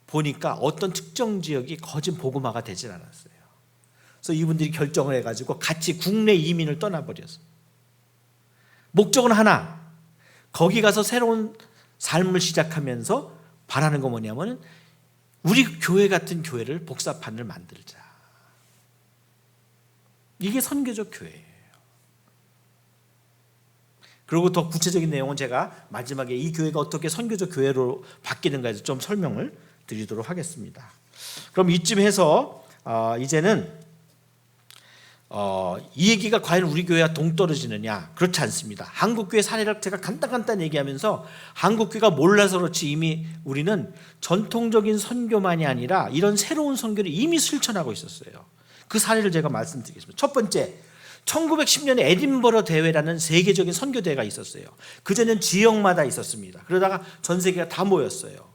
보니까 어떤 특정 지역이 거진 복음화가 되질 않았어요. 그래서 이분들이 결정을 해가지고 같이 국내 이민을 떠나버렸어요. 목적은 하나. 거기 가서 새로운 삶을 시작하면서 바라는 거 뭐냐면 우리 교회 같은 교회를 복사판을 만들자. 이게 선교적 교회예요. 그리고 더 구체적인 내용은 제가 마지막에 이 교회가 어떻게 선교적 교회로 바뀌는가에서 좀 설명을 드리도록 하겠습니다. 그럼 이쯤 해서 이제는 이 얘기가 과연 우리 교회와 동떨어지느냐? 그렇지 않습니다. 한국교회 사례를 제가 간단히 얘기하면서 한국교회가 몰라서 그렇지 이미 우리는 전통적인 선교만이 아니라 이런 새로운 선교를 이미 실천하고 있었어요. 그 사례를 제가 말씀드리겠습니다. 첫 번째, 1910년에 에딘버러 대회라는 세계적인 선교 대회가 있었어요. 그전엔 지역마다 있었습니다. 그러다가 전 세계가 다 모였어요.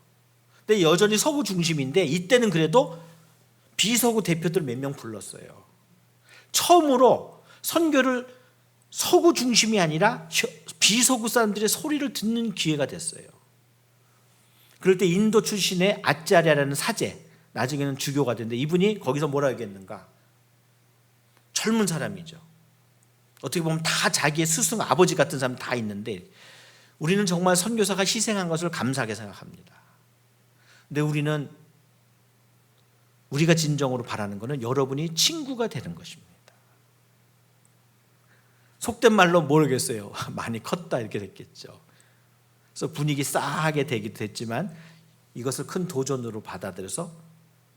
근데 여전히 서구 중심인데 이때는 그래도 비서구 대표들 몇 명 불렀어요. 처음으로 선교를 서구 중심이 아니라 비서구 사람들의 소리를 듣는 기회가 됐어요. 그럴 때 인도 출신의 아짜랴라는 사제, 나중에는 주교가 됐는데 이분이 거기서 뭐라 하겠는가? 젊은 사람이죠. 어떻게 보면 다 자기의 스승 아버지 같은 사람 다 있는데 우리는 정말 선교사가 희생한 것을 감사하게 생각합니다. 근데 우리가 진정으로 바라는 것은 여러분이 친구가 되는 것입니다. 속된 말로 모르겠어요. 많이 컸다 이렇게 됐겠죠. 그래서 분위기 싸하게 되기도 했지만 이것을 큰 도전으로 받아들여서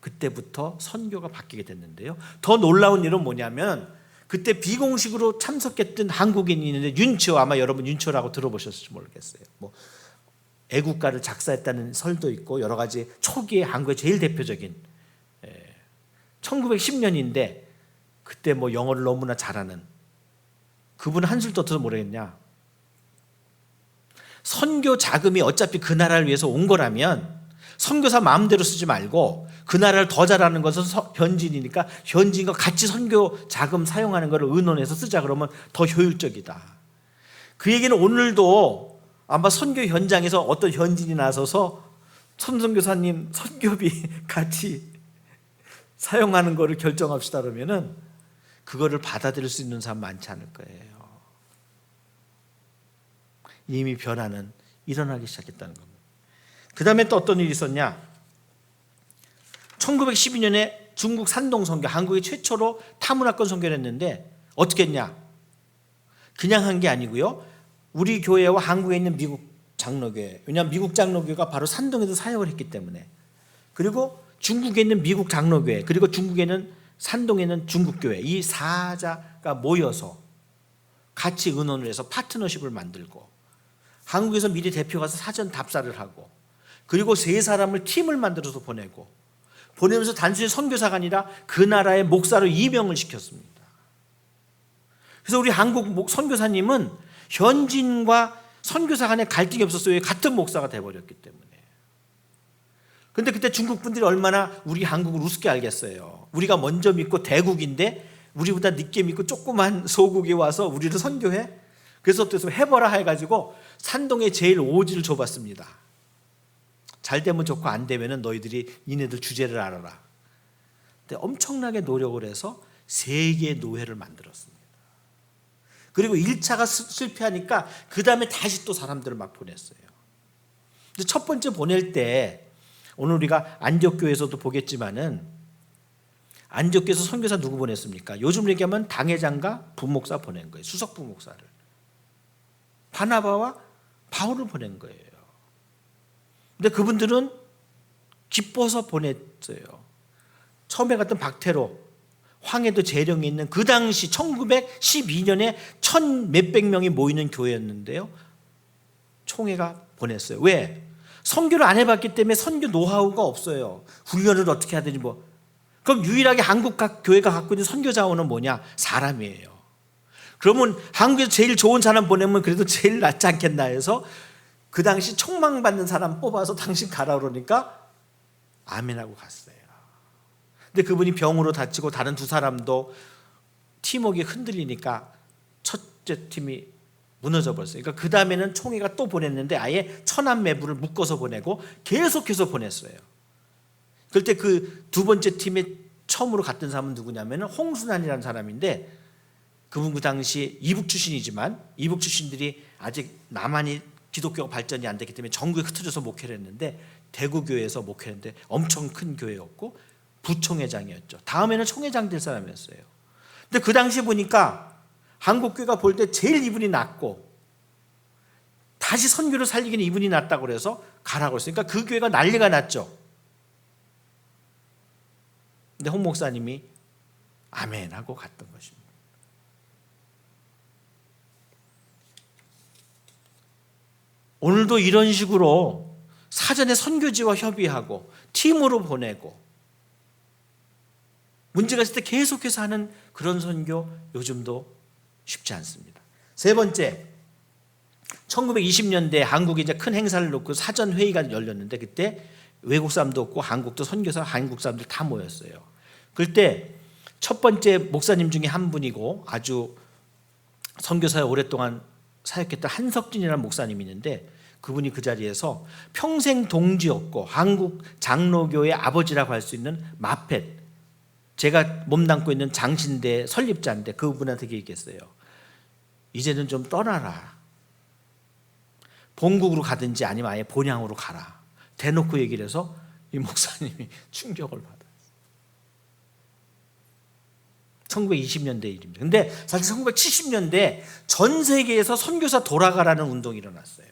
그때부터 선교가 바뀌게 됐는데요. 더 놀라운 일은 뭐냐면 그때 비공식으로 참석했던 한국인이 있는데 윤치호, 아마 여러분 윤치호라고 들어보셨을지 모르겠어요. 뭐 애국가를 작사했다는 설도 있고 여러 가지 초기의 한국의 제일 대표적인 1910년인데 그때 뭐 영어를 너무나 잘하는 그분 한술 떠서 뭐랬냐, 선교 자금이 어차피 그 나라를 위해서 온 거라면 선교사 마음대로 쓰지 말고 그 나라를 더 잘하는 것은 현지인이니까 현지인과 같이 선교 자금 사용하는 것을 의논해서 쓰자, 그러면 더 효율적이다. 그 얘기는 오늘도 아마 선교 현장에서 어떤 현지인이 나서서 선교사님 선교비 같이 사용하는 것을 결정합시다 그러면은 그거를 받아들일 수 있는 사람 많지 않을 거예요. 이미 변화는 일어나기 시작했다는 겁니다. 그 다음에 또 어떤 일이 있었냐, 1912년에 중국 산동 선교, 한국이 최초로 타문화권 선교를 했는데 어떻게 했냐, 그냥 한 게 아니고요, 우리 교회와 한국에 있는 미국 장로교회, 왜냐하면 미국 장로교회가 바로 산동에도 사역을 했기 때문에, 그리고 중국에 있는 미국 장로교회, 그리고 중국에는 산동에는 중국교회, 이 4자가 모여서 같이 의논을 해서 파트너십을 만들고 한국에서 미리 대표 가서 사전 답사를 하고, 그리고 세 사람을 팀을 만들어서 보내면서 단순히 선교사가 아니라 그 나라의 목사로 임명을 시켰습니다. 그래서 우리 한국 선교사님은 현지인과 선교사 간에 갈등이 없었어요. 같은 목사가 돼버렸기 때문에. 근데 그때 중국 분들이 얼마나 우리 한국을 우습게 알겠어요. 우리가 먼저 믿고 대국인데 우리보다 늦게 믿고 조그만 소국이 와서 우리를 선교해? 그래서 또 해보라 해가지고 산동에 제일 오지를 줘봤습니다. 잘 되면 좋고 안 되면 너희들이 니네들 주제를 알아라. 근데 엄청나게 노력을 해서 세계의 노회를 만들었습니다. 그리고 1차가 실패하니까 그 다음에 다시 또 사람들을 막 보냈어요. 근데 첫 번째 보낼 때 오늘 우리가 안디옥교회에서도 보겠지만은 안디옥교회에서 선교사 누구 보냈습니까? 요즘 얘기하면 당회장과 부목사 보낸 거예요. 수석 부목사를. 바나바와 바울을 보낸 거예요. 근데 그분들은 기뻐서 보냈어요. 처음에 갔던 박테로, 황해도 재령에 있는 그 당시 1912년에 1,000몇백 명이 모이는 교회였는데요, 총회가 보냈어요. 왜? 선교를 안 해봤기 때문에 선교 노하우가 없어요. 훈련을 어떻게 해야 되지 뭐. 그럼 유일하게 한국 각 교회가 갖고 있는 선교 자원은 뭐냐? 사람이에요. 그러면 한국에서 제일 좋은 사람 보내면 그래도 제일 낫지 않겠나 해서 그 당시 총망받는 사람 뽑아서 당신 가라 그러니까 아멘하고 갔어요. 근데 그분이 병으로 다치고 다른 두 사람도 팀워크가 흔들리니까 첫째 팀이 무너져 버렸어요. 그러니까 그 다음에는 총회가 또 보냈는데 아예 천안매부를 묶어서 보내고 계속해서 보냈어요. 그럴 때 그 두 번째 팀에 처음으로 갔던 사람은 누구냐면 홍순환이라는 사람인데, 그분 그 당시 이북 출신이지만 이북 출신들이 아직 남한이 기독교가 발전이 안 됐기 때문에 전국에 흩어져서 목회를 했는데 대구교회에서 목회를 했는데 엄청 큰 교회였고 부총회장이었죠. 다음에는 총회장 될 사람이었어요. 근데 그 당시 보니까 한국교회가 볼 때 제일 이분이 낫고 다시 선교를 살리기는 이분이 낫다고 그래서 가라고 했으니까 그 교회가 난리가 났죠. 근데 홍 목사님이 아멘 하고 갔던 것입니다. 오늘도 이런 식으로 사전에 선교지와 협의하고 팀으로 보내고 문제가 있을 때 계속해서 하는 그런 선교 요즘도 쉽지 않습니다. 세 번째, 1920년대 한국이 이제 큰 행사를 놓고 사전 회의가 열렸는데 그때 외국 사람도 없고 한국도 선교사 한국 사람들 다 모였어요. 그때 첫 번째 목사님 중에 한 분이고 아주 선교사에 오랫동안 사역했던 한석진이라는 목사님이 있는데 그분이 그 자리에서 평생 동지였고 한국 장로교의 아버지라고 할 수 있는 마펫, 제가 몸담고 있는 장신대 설립자인데 그분한테 얘기했어요. 이제는 좀 떠나라. 본국으로 가든지 아니면 아예 본향으로 가라. 대놓고 얘기를 해서 이 목사님이 충격을 받았어요. 1920년대 일입니다. 근데 사실 1970년대 전 세계에서 선교사 돌아가라는 운동이 일어났어요.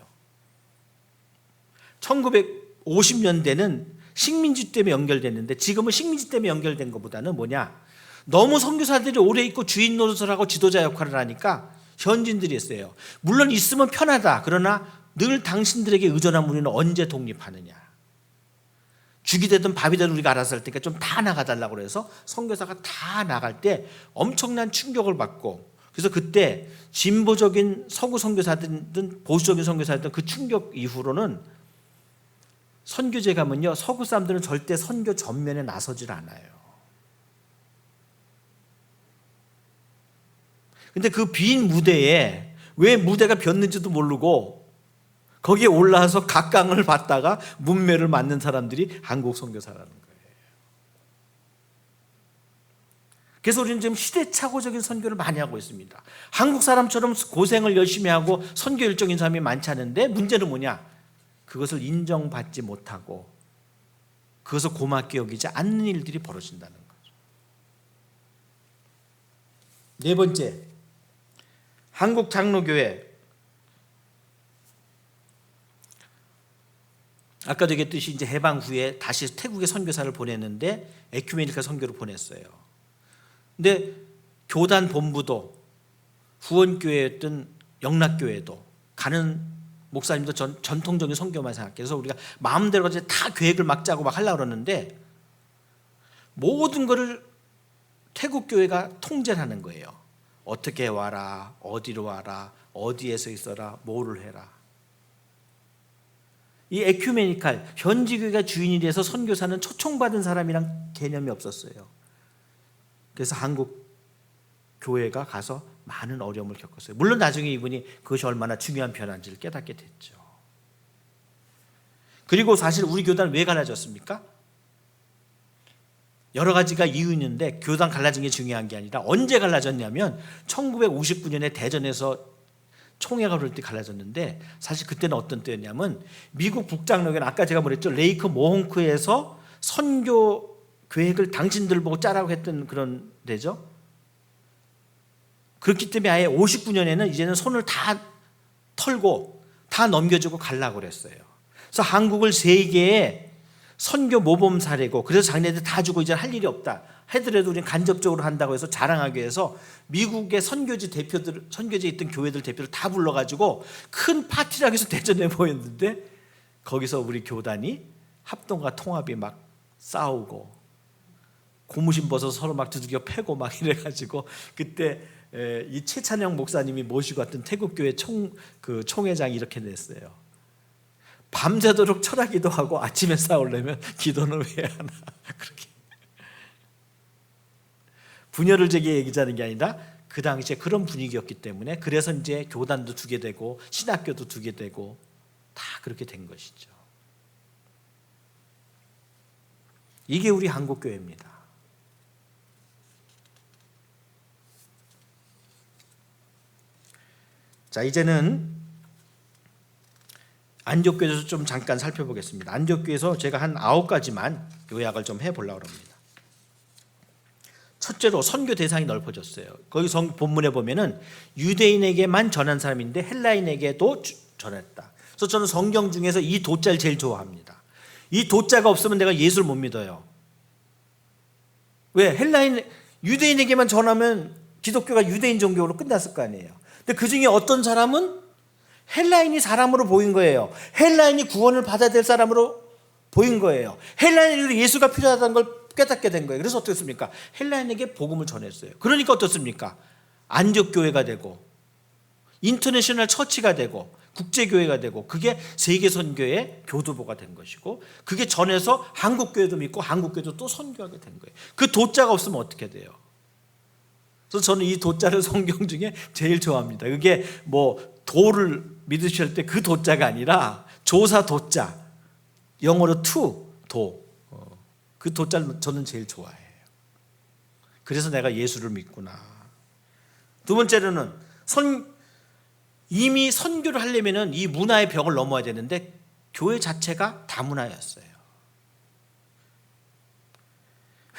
1950년대는 식민지 때문에 연결됐는데 지금은 식민지 때문에 연결된 것보다는 뭐냐? 너무 선교사들이 오래 있고 주인 노릇을 하고 지도자 역할을 하니까 현지인들이 했어요. 물론 있으면 편하다. 그러나 늘 당신들에게 의존한 우리는 언제 독립하느냐. 죽이 되든 밥이 되든 우리가 알아서 할 테니까 좀 다 나가달라고 그래서 선교사가 다 나갈 때 엄청난 충격을 받고, 그래서 그때 진보적인 서구 선교사든 보수적인 선교사든 그 충격 이후로는 선교제 가면요, 서구 사람들은 절대 선교 전면에 나서질 않아요. 근데 그 빈 무대에 왜 무대가 폈는지도 모르고 거기에 올라와서 각광을 받다가 문매를 맞는 사람들이 한국 선교사라는 거예요. 그래서 우리는 지금 시대착오적인 선교를 많이 하고 있습니다. 한국 사람처럼 고생을 열심히 하고 선교 열정인 사람이 많지 않은데 문제는 뭐냐? 그것을 인정받지 못하고 그것을 고맙게 여기지 않는 일들이 벌어진다는 거죠. 네 번째, 한국 장로교회. 아까도 얘기했듯이 이제 해방 후에 다시 태국에 선교사를 보냈는데 에큐메니컬 선교를 보냈어요. 근데 교단 본부도 후원교회였던 영락교회도 가는 목사님도 전통적인 선교만 생각해요. 그래서 우리가 마음대로 다 계획을 막 짜고 막 하려고 그러는데 모든 것을 태국 교회가 통제를 하는 거예요. 어떻게 와라, 어디로 와라, 어디에서 있어라, 뭐를 해라. 이 에큐메니칼, 현지 교회가 주인이 돼서 선교사는 초청받은 사람이란 개념이 없었어요. 그래서 한국 교회가 가서 많은 어려움을 겪었어요. 물론 나중에 이분이 그것이 얼마나 중요한 변화인지를 깨닫게 됐죠. 그리고 사실 우리 교단은 왜 갈라졌습니까? 여러 가지가 이유 있는데 교단 갈라진 게 중요한 게 아니라 언제 갈라졌냐면 1959년에 대전에서 총회가 그럴 때 갈라졌는데, 사실 그때는 어떤 때였냐면 미국 북장로교는 아까 제가 말했죠, 레이크 모홍크에서 선교 계획을 당신들 보고 짜라고 했던 그런 데죠. 그렇기 때문에 아예 59년에는 이제는 손을 다 털고 다 넘겨주고 가려고 그랬어요. 그래서 한국을 세계의 선교 모범 사례고, 그래서 자기네들 다 주고 이제 할 일이 없다 하더라도 우리는 간접적으로 한다고 해서 자랑하기 위해서 미국의 선교지 대표들, 선교지에 있던 교회들 대표를 다 불러가지고 큰 파티를 하기 위해서 대전에 모였는데, 거기서 우리 교단이 합동과 통합이 막 싸우고 고무신 벗어서 서로 막 두들겨 패고 막 이래가지고, 그때 이 최찬영 목사님이 모시고 왔던 태국교회 총회장이 이렇게 냈어요. 밤새도록 철학기도 하고 아침에 싸우려면 기도는 왜 하나. 그렇게 분열을 제게 얘기하는 게 아니라 그 당시에 그런 분위기였기 때문에, 그래서 이제 교단도 두게 되고 신학교도 두게 되고 다 그렇게 된 것이죠. 이게 우리 한국교회입니다. 자, 이제는 안족교에서 좀 잠깐 살펴보겠습니다. 안족교에서 제가 한 9가지만 요약을 좀 해보려고 합니다. 첫째로 선교 대상이 넓어졌어요. 거기 본문에 보면은 유대인에게만 전한 사람인데 헬라인에게도 전했다. 그래서 저는 성경 중에서 이 도자를 제일 좋아합니다. 이 도자가 없으면 내가 예수를 못 믿어요. 왜? 유대인에게만 전하면 기독교가 유대인 종교로 끝났을 거 아니에요. 근데 그 중에 어떤 사람은 헬라인이 사람으로 보인 거예요. 헬라인이 구원을 받아야 될 사람으로 보인 거예요. 헬라인에게 예수가 필요하다는 걸 깨닫게 된 거예요. 그래서 어떻습니까? 헬라인에게 복음을 전했어요. 그러니까 어떻습니까? 안족교회가 되고 인터내셔널 처치가 되고 국제교회가 되고, 그게 세계선교의 교두보가 된 것이고, 그게 전해서 한국교회도 믿고 한국교회도 또 선교하게 된 거예요. 그 도자가 없으면 어떻게 돼요? 그래서 저는 이 도자를 성경 중에 제일 좋아합니다. 그게 뭐 도를 믿으실 때 그 도자가 아니라 조사 도자, 영어로 to, 도. 그 도자를 저는 제일 좋아해요. 그래서 내가 예수를 믿구나. 두 번째로는 이미 선교를 하려면 이 문화의 벽을 넘어야 되는데 교회 자체가 다문화였어요.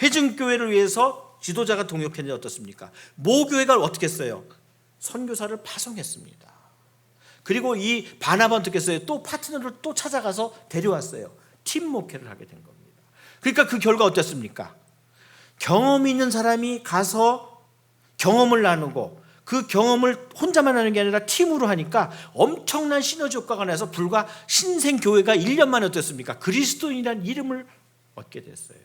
회중교회를 위해서 지도자가 동역했는데 어떻습니까? 모교회가 어떻게 했어요? 선교사를 파송했습니다. 그리고 이 바나바는 어떻게 했어요? 또 파트너를 또 찾아가서 데려왔어요. 팀 목회를 하게 된 겁니다. 그러니까 그 결과 어땠습니까? 경험 있는 사람이 가서 경험을 나누고 그 경험을 혼자만 하는 게 아니라 팀으로 하니까 엄청난 시너지 효과가 나서 불과 신생교회가 1년 만에 어땠습니까? 그리스도인이라는 이름을 얻게 됐어요.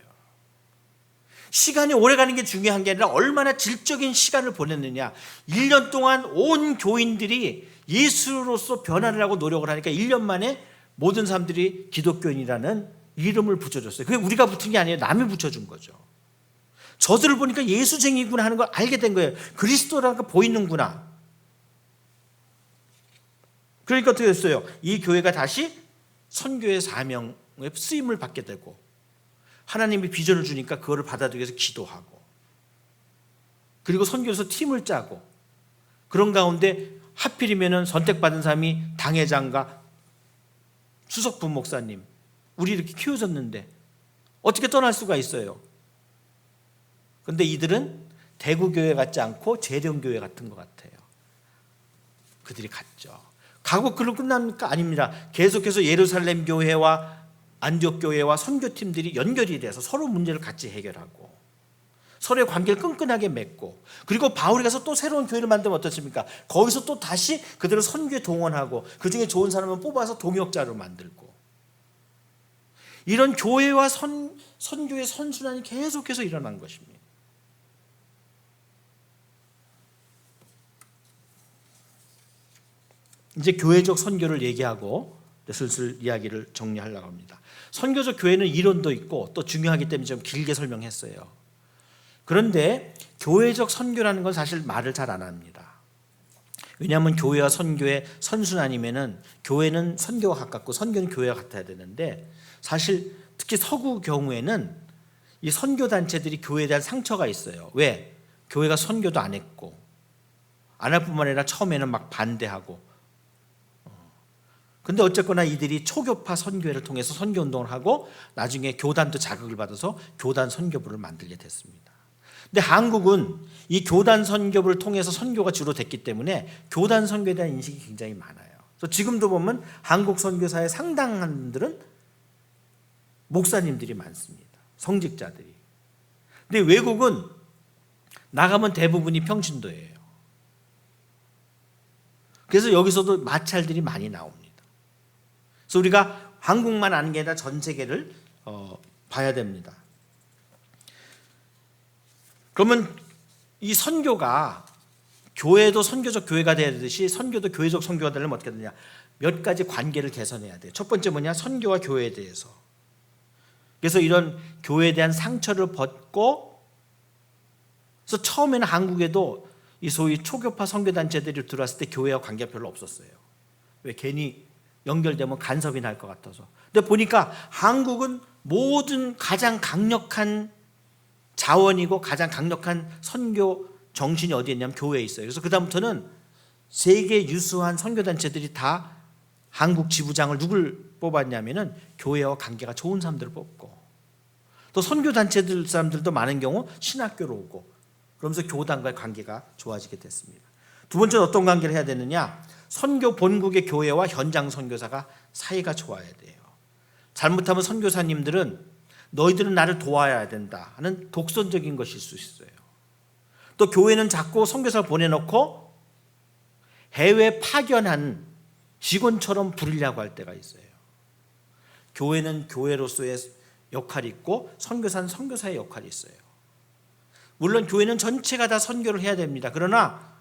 시간이 오래 가는 게 중요한 게 아니라 얼마나 질적인 시간을 보냈느냐. 1년 동안 온 교인들이 예수로서 변화를 하고 노력을 하니까 1년 만에 모든 사람들이 기독교인이라는 이름을 붙여줬어요. 그게 우리가 붙은 게 아니에요. 남이 붙여준 거죠. 저들을 보니까 예수쟁이구나 하는 걸 알게 된 거예요. 그리스도라는 거 보이는구나. 그러니까 어떻게 됐어요? 이 교회가 다시 선교의 사명에 쓰임을 받게 되고 하나님이 비전을 주니까 그거를 받아들이기 위해서 기도하고 그리고 선교에서 팀을 짜고 그런 가운데 하필이면 선택받은 사람이 당회장과 수석 부목사님 우리 이렇게 키워졌는데 어떻게 떠날 수가 있어요? 그런데 이들은 대구교회 같지 않고 재령교회 같은 것 같아요. 그들이 갔죠. 가고 그걸로 끝납니까? 아닙니다. 계속해서 예루살렘 교회와 안디옥 교회와 선교팀들이 연결이 돼서 서로 문제를 같이 해결하고 서로의 관계를 끈끈하게 맺고 그리고 바울이 가서 또 새로운 교회를 만들면 어떻습니까? 거기서 또 다시 그들을 선교에 동원하고 그중에 좋은 사람을 뽑아서 동역자로 만들고 이런 교회와 선교의 선순환이 계속해서 일어난 것입니다. 이제 교회적 선교를 얘기하고 슬슬 이야기를 정리하려고 합니다. 선교적 교회는 이론도 있고 또 중요하기 때문에 좀 길게 설명했어요. 그런데 교회적 선교라는 건 사실 말을 잘 안 합니다. 왜냐하면 교회와 선교의 선순환이면은 교회는 선교와 가깝고 선교는 교회와 같아야 되는데 사실 특히 서구 경우에는 이 선교 단체들이 교회에 대한 상처가 있어요. 왜? 교회가 선교도 안 했고 안 할 뿐만 아니라 처음에는 막 반대하고 근데 어쨌거나 이들이 초교파 선교회를 통해서 선교운동을 하고 나중에 교단도 자극을 받아서 교단 선교부를 만들게 됐습니다. 근데 한국은 이 교단 선교부를 통해서 선교가 주로 됐기 때문에 교단 선교에 대한 인식이 굉장히 많아요. 그래서 지금도 보면 한국 선교사의 상당한 분들은 목사님들이 많습니다. 성직자들이. 근데 외국은 나가면 대부분이 평신도예요. 그래서 여기서도 마찰들이 많이 나옵니다. 그래서 우리가 한국만 아는 게 아니라 전 세계를 봐야 됩니다. 그러면 이 선교가 교회도 선교적 교회가 되어야 되듯이 선교도 교회적 선교가 되려면 어떻게 되냐? 몇 가지 관계를 개선해야 돼요. 첫 번째 뭐냐? 선교와 교회에 대해서. 그래서 이런 교회에 대한 상처를 벗고 그래서 처음에는 한국에도 이 소위 초교파 선교단체들이 들어왔을 때 교회와 관계가 별로 없었어요. 왜? 괜히 연결되면 간섭이 날 것 같아서. 근데 보니까 한국은 모든 가장 강력한 자원이고 가장 강력한 선교 정신이 어디에 있냐면 교회에 있어요. 그래서 그다음부터는 세계 유수한 선교단체들이 다 한국 지부장을 누굴 뽑았냐면은 교회와 관계가 좋은 사람들을 뽑고 또 선교단체들 사람들도 많은 경우 신학교로 오고 그러면서 교단과의 관계가 좋아지게 됐습니다. 두 번째는 어떤 관계를 해야 되느냐? 선교 본국의 교회와 현장 선교사가 사이가 좋아야 돼요. 잘못하면 선교사님들은 너희들은 나를 도와야 된다 하는 독선적인 것일 수 있어요. 또 교회는 자꾸 선교사를 보내놓고 해외 파견한 직원처럼 부리려고 할 때가 있어요. 교회는 교회로서의 역할이 있고 선교사는 선교사의 역할이 있어요. 물론 교회는 전체가 다 선교를 해야 됩니다. 그러나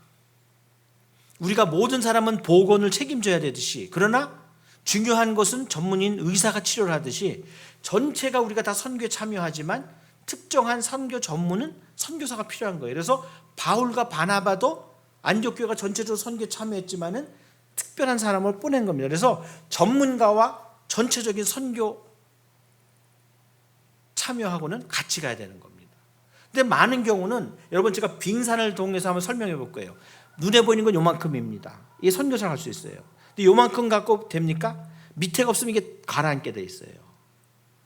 우리가 모든 사람은 보건을 책임져야 되듯이 그러나 중요한 것은 전문인 의사가 치료를 하듯이 전체가 우리가 다 선교에 참여하지만 특정한 선교 전문은 선교사가 필요한 거예요. 그래서 바울과 바나바도 안디옥 교회가 전체적으로 선교에 참여했지만은 특별한 사람을 보낸 겁니다. 그래서 전문가와 전체적인 선교 참여하고는 같이 가야 되는 겁니다. 근데 많은 경우는 여러분 제가 빙산을 통해서 한번 설명해 볼 거예요. 눈에 보이는 건 요만큼입니다. 이게 선교사를 할 수 있어요. 근데 요만큼 갖고 됩니까? 밑에가 없으면 이게 가라앉게 돼 있어요.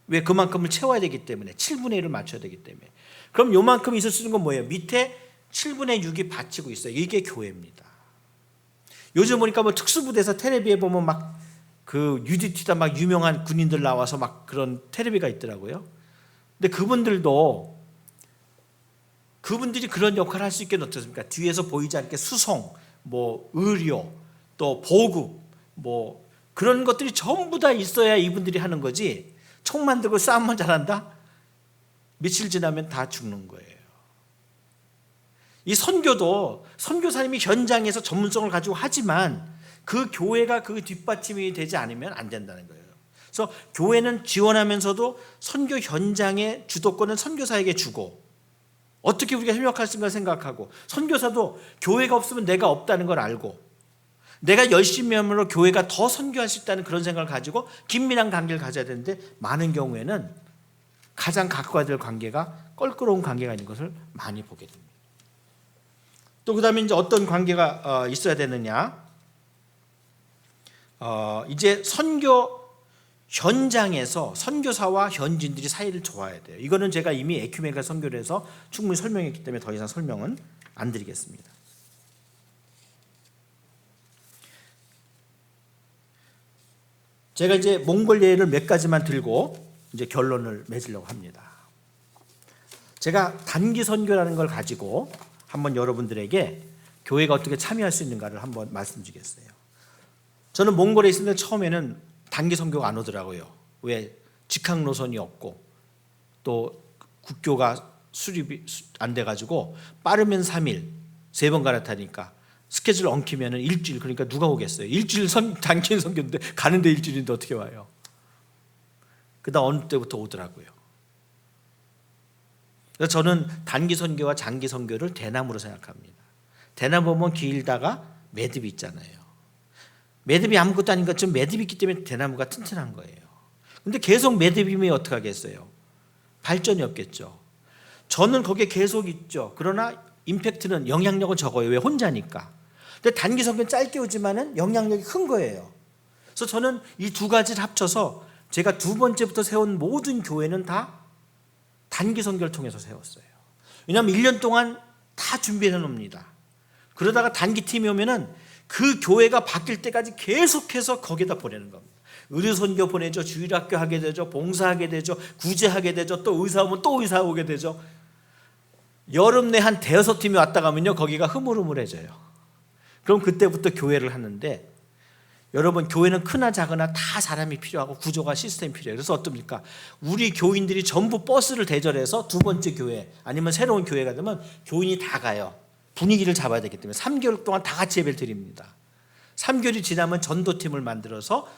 왜? 그만큼을 채워야 되기 때문에 7분의 1을 맞춰야 되기 때문에. 그럼 요만큼 있을 수 있는 건 뭐예요? 밑에 7분의 6이 받치고 있어요. 이게 교회입니다. 요즘 보니까 뭐 특수부대에서 텔레비에 보면 막 그 UDT다 막 유명한 군인들 나와서 막 그런 텔레비가 있더라고요. 근데 그분들이 그런 역할을 할 수 있게 어떻습니까? 뒤에서 보이지 않게 수송, 뭐 의료, 또 보급, 뭐 그런 것들이 전부 다 있어야 이분들이 하는 거지. 총 만들고 싸움만 잘한다? 며칠 지나면 다 죽는 거예요. 이 선교도 선교사님이 현장에서 전문성을 가지고 하지만 그 교회가 그 뒷받침이 되지 않으면 안 된다는 거예요. 그래서 교회는 지원하면서도 선교 현장의 주도권은 선교사에게 주고, 어떻게 우리가 협력할 수 있는가 생각하고, 선교사도 교회가 없으면 내가 없다는 걸 알고, 내가 열심히 함으로 교회가 더 선교할 수 있다는 그런 생각을 가지고 긴밀한 관계를 가져야 되는데, 많은 경우에는 가장 가까워야 될 관계가 껄끄러운 관계가 있는 것을 많이 보게 됩니다. 또 그 다음에 이제 어떤 관계가 있어야 되느냐? 이제 선교 현장에서 선교사와 현지인들이 사이를 좋아야 돼요. 이거는 제가 이미 에큐메니컬 선교를 해서 충분히 설명했기 때문에 더 이상 설명은 안 드리겠습니다. 제가 이제 몽골 예를 몇 가지만 들고 이제 결론을 맺으려고 합니다. 제가 단기 선교라는 걸 가지고 한번 여러분들에게 교회가 어떻게 참여할 수 있는가를 한번 말씀드리겠어요. 저는 몽골에 있을 때 처음에는 단기 선교가 안 오더라고요. 왜? 직항 노선이 없고 또 국교가 수립이 안 돼가지고 빠르면 3일 3번 갈아타니까 스케줄 엉키면 일주일, 그러니까 누가 오겠어요? 일주일 단기 선교인데 가는데 일주일인데 어떻게 와요? 그다음 어느 때부터 오더라고요. 그래서 저는 단기 선교와 장기 선교를 대나무로 생각합니다. 대나무 보면 길다가 매듭이 있잖아요. 매듭이 아무것도 아닌 것처럼 매듭이 있기 때문에 대나무가 튼튼한 거예요. 근데 계속 매듭이면 어떻게 하겠어요? 발전이 없겠죠. 저는 거기에 계속 있죠. 그러나 임팩트는, 영향력은 적어요. 왜? 혼자니까. 근데 단기 선교는 짧게 오지만은 영향력이 큰 거예요. 그래서 저는 이 두 가지를 합쳐서 제가 두 번째부터 세운 모든 교회는 다 단기 선교를 통해서 세웠어요. 왜냐하면 1년 동안 다 준비해 놓습니다. 그러다가 단기 팀이 오면은 그 교회가 바뀔 때까지 계속해서 거기다 보내는 겁니다. 의료선교 보내죠. 주일학교 하게 되죠. 봉사하게 되죠. 구제하게 되죠. 또 의사 오면 또 의사 오게 되죠. 여름 내 한 대여섯 팀이 왔다 가면요, 거기가 흐물흐물해져요. 그럼 그때부터 교회를 하는데, 여러분, 교회는 크나 작으나 다 사람이 필요하고 구조가 시스템이 필요해요. 그래서 어떻습니까? 우리 교인들이 전부 버스를 대절해서 두 번째 교회 아니면 새로운 교회가 되면 교인이 다 가요. 분위기를 잡아야 되기 때문에 3개월 동안 다 같이 예배를 드립니다. 3개월이 지나면 전도팀을 만들어서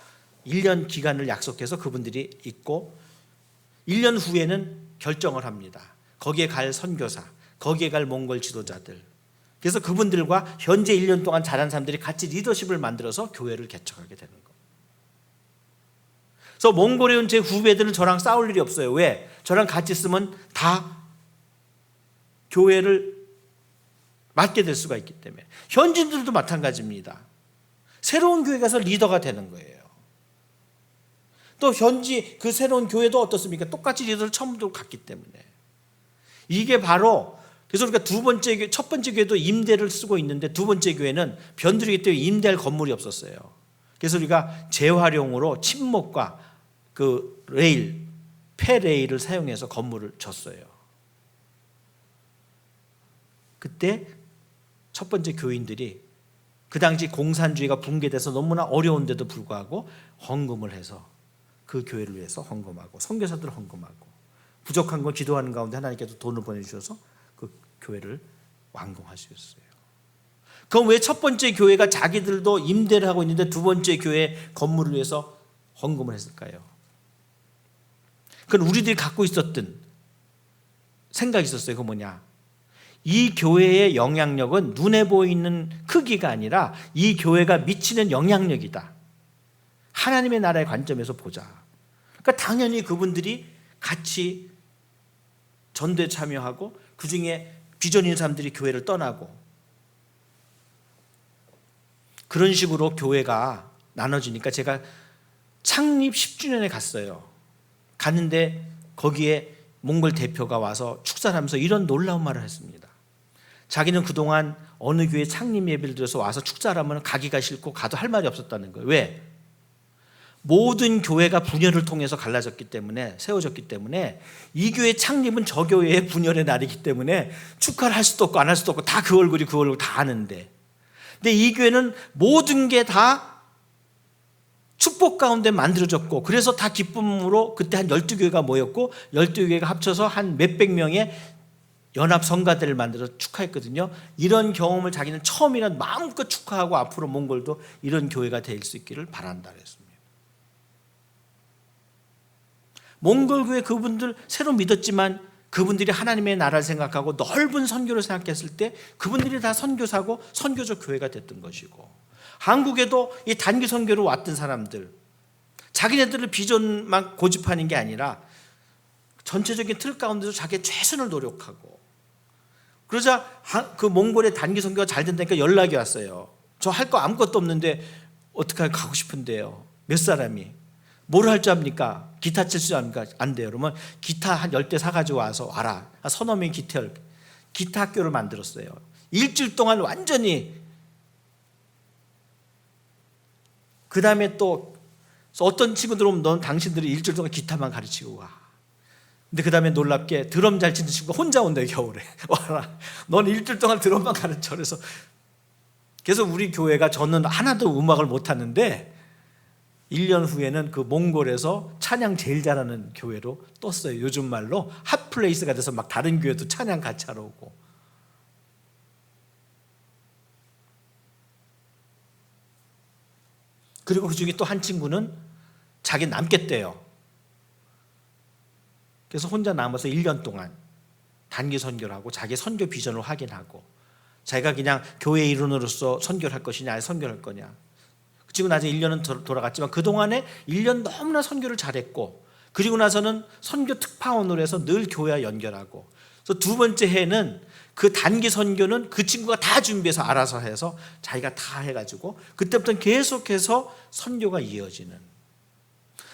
1년 기간을 약속해서 그분들이 있고, 1년 후에는 결정을 합니다. 거기에 갈 선교사, 거기에 갈 몽골 지도자들. 그래서 그분들과 현재 1년 동안 자란 사람들이 같이 리더십을 만들어서 교회를 개척하게 되는 겁니다. 그래서 몽골에 온 제 후배들은 저랑 싸울 일이 없어요. 왜? 저랑 같이 있으면 다 교회를 맡게 될 수가 있기 때문에. 현지인들도 마찬가지입니다. 새로운 교회 가서 리더가 되는 거예요. 또 현지 그 새로운 교회도 어떻습니까? 똑같이 리더를 처음부터 갖기 때문에. 이게 바로, 그래서 우리가 첫 번째 교회도 임대를 쓰고 있는데, 두 번째 교회는 변두리기 때문에 임대할 건물이 없었어요. 그래서 우리가 재활용으로 침목과 그 레일, 폐레일을 사용해서 건물을 졌어요. 그때 첫 번째 교인들이 그 당시 공산주의가 붕괴돼서 너무나 어려운데도 불구하고 헌금을 해서 그 교회를 위해서 헌금하고, 선교사들을 헌금하고, 부족한 거 기도하는 가운데 하나님께서 돈을 보내주셔서 그 교회를 완공하셨어요. 그럼 왜 첫 번째 교회가 자기들도 임대를 하고 있는데 두 번째 교회 건물을 위해서 헌금을 했을까요? 그건 우리들이 갖고 있었던 생각이 있었어요. 그거 뭐냐? 이 교회의 영향력은 눈에 보이는 크기가 아니라 이 교회가 미치는 영향력이다. 하나님의 나라의 관점에서 보자. 그러니까 당연히 그분들이 같이 전도에 참여하고, 그 중에 비전 있는 사람들이 교회를 떠나고, 그런 식으로 교회가 나눠지니까 제가 창립 10주년에 갔어요. 갔는데 거기에 몽골 대표가 와서 축사를 하면서 이런 놀라운 말을 했습니다. 자기는 그동안 어느 교회 창립 예배를 들어서 와서 축사하면 가기가 싫고 가도 할 말이 없었다는 거예요. 왜? 모든 교회가 분열을 통해서 갈라졌기 때문에, 세워졌기 때문에 이 교회 창립은 저 교회의 분열의 날이기 때문에 축하를 할 수도 없고 안 할 수도 없고 다 그 얼굴이 그 얼굴 다 아는데, 근데 이 교회는 모든 게 다 축복 가운데 만들어졌고, 그래서 다 기쁨으로 그때 한 12교회가 모였고 12교회가 합쳐서 한 몇백 명의 연합 성가대를 만들어 축하했거든요. 이런 경험을 자기는 처음이란 마음껏 축하하고 앞으로 몽골도 이런 교회가 될 수 있기를 바란다 그랬습니다. 몽골 교회 그분들 새로 믿었지만 그분들이 하나님의 나라를 생각하고 넓은 선교를 생각했을 때 그분들이 다 선교사고 선교적 교회가 됐던 것이고, 한국에도 이 단기 선교로 왔던 사람들, 자기네들을 비전만 고집하는 게 아니라 전체적인 틀 가운데서 자기의 최선을 노력하고, 그러자 그 몽골의 단기 선교가 잘 된다니까 연락이 왔어요. 저 할 거 아무것도 없는데 어떻게 가고 싶은데요. 몇 사람이 뭘 할 줄 압니까? 기타 칠 줄 압니까? 안 돼요. 그러면 기타 한 10대 사가지고 와서 와라. 서너 명이 기타 학교를 만들었어요. 일주일 동안 완전히. 그 다음에 또 어떤 친구들 오면 넌 당신들이 일주일 동안 기타만 가르치고 와. 근데 그 다음에 놀랍게 드럼 잘 치는 친구가 혼자 온대요. 겨울에 와라. 넌 일주일 동안 드럼만 가르쳐. 그래서 우리 교회가, 저는 하나도 음악을 못하는데 1년 후에는 그 몽골에서 찬양 제일 잘하는 교회로 떴어요. 요즘 말로 핫플레이스가 돼서 막 다른 교회도 찬양 같이 하러 오고. 그리고 그 중에 또 한 친구는 자기 남겠대요. 그래서 혼자 남아서 1년 동안 단기 선교를 하고 자기 선교 비전을 확인하고, 자기가 그냥 교회 일원으로서 선교를 할 것이냐 아니면 선교를 할 거냐. 그 친구 나중에 1년은 돌아갔지만 그동안에 1년 너무나 선교를 잘했고, 그리고 나서는 선교 특파원으로 해서 늘 교회와 연결하고, 그래서 두 번째 해는 그 단기 선교는 그 친구가 다 준비해서 알아서 해서 자기가 다 해가지고 그때부터는 계속해서 선교가 이어지는,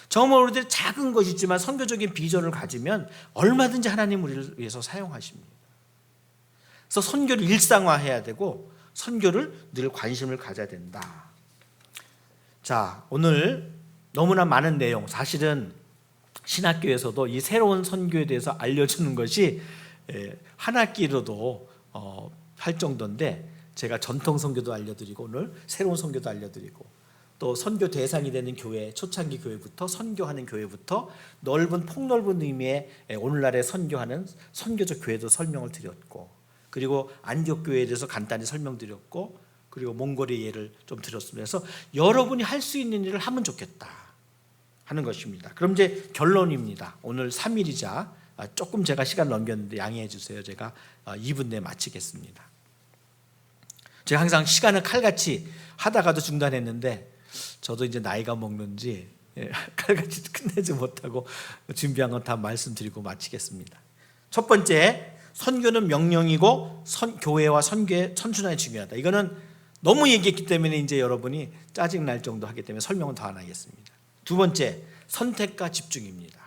정말 우리들이 작은 것이지만 선교적인 비전을 가지면 얼마든지 하나님 우리를 위해서 사용하십니다. 그래서 선교를 일상화해야 되고 선교를 늘 관심을 가져야 된다. 자, 오늘 너무나 많은 내용, 사실은 신학교에서도 이 새로운 선교에 대해서 알려주는 것이 한 학기로도 할 정도인데, 제가 전통 선교도 알려드리고 오늘 새로운 선교도 알려드리고, 또 선교 대상이 되는 교회, 초창기 교회부터 선교하는 교회부터 넓은 폭넓은 의미의 오늘날의 선교하는 선교적 교회도 설명을 드렸고, 그리고 안디옥 교회에 대해서 간단히 설명드렸고, 그리고 몽골의 예를 좀 들었습니다. 그래서 여러분이 할 수 있는 일을 하면 좋겠다 하는 것입니다. 그럼 이제 결론입니다. 오늘 3일이자 조금 제가 시간 넘겼는데 양해해 주세요. 제가 2분 내에 마치겠습니다. 제가 항상 시간을 칼같이 하다가도 중단했는데, 저도 이제 나이가 먹는지 칼같이 끝내지 못하고 준비한 건 다 말씀드리고 마치겠습니다. 첫 번째, 선교는 명령이고 교회와 선교의 선순환이 중요하다. 이거는 너무 얘기했기 때문에 이제 여러분이 짜증날 정도 하기 때문에 설명은 더 안 하겠습니다. 두 번째, 선택과 집중입니다.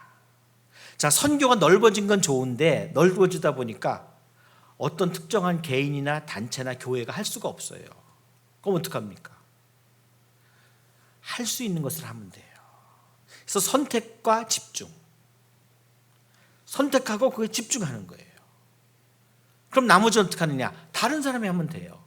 자, 선교가 넓어진 건 좋은데 넓어지다 보니까 어떤 특정한 개인이나 단체나 교회가 할 수가 없어요. 그럼 어떡합니까? 할 수 있는 것을 하면 돼요. 그래서 선택과 집중. 선택하고 그에 집중하는 거예요. 그럼 나머지는 어떻게 하느냐? 다른 사람이 하면 돼요.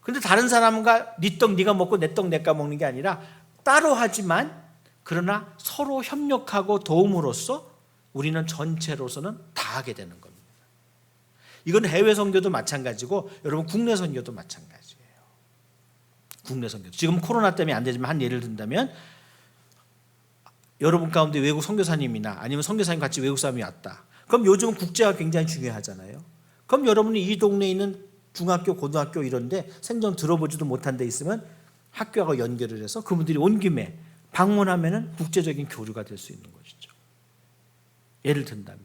근데 다른 사람과 네 떡 네가 먹고 내 떡 내가 먹는 게 아니라 따로 하지만, 그러나 서로 협력하고 도움으로써 우리는 전체로서는 다 하게 되는 겁니다. 이건 해외 선교도 마찬가지고 여러분 국내 선교도 마찬가지예요. 국내 선교. 지금 코로나 때문에 안 되지만 한 예를 든다면, 여러분 가운데 외국 선교사님이나 아니면 선교사님 같이 외국 사람이 왔다. 그럼 요즘은 국제가 굉장히 중요하잖아요. 그럼 여러분이 이 동네에 있는 중학교, 고등학교 이런데 생전 들어보지도 못한 데 있으면 학교하고 연결을 해서 그분들이 온 김에 방문하면 국제적인 교류가 될 수 있는 것이죠. 예를 든다면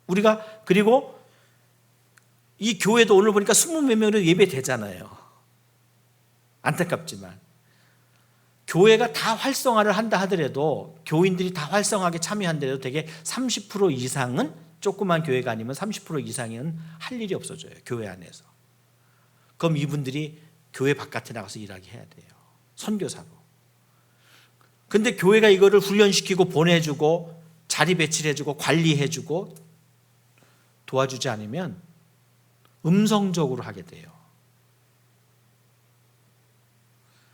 우리가, 그리고 이 교회도 오늘 보니까 20몇 명으로 예배되잖아요. 안타깝지만 교회가 다 활성화를 한다 하더라도, 교인들이 다 활성화하게 참여한다고 되게 30% 이상은 조그만 교회가 아니면 30% 이상은 할 일이 없어져요. 교회 안에서. 그럼 이분들이 교회 바깥에 나가서 일하게 해야 돼요. 선교사로. 근데 교회가 이거를 훈련시키고 보내주고 자리 배치를 해주고 관리해주고 도와주지 않으면 음성적으로 하게 돼요.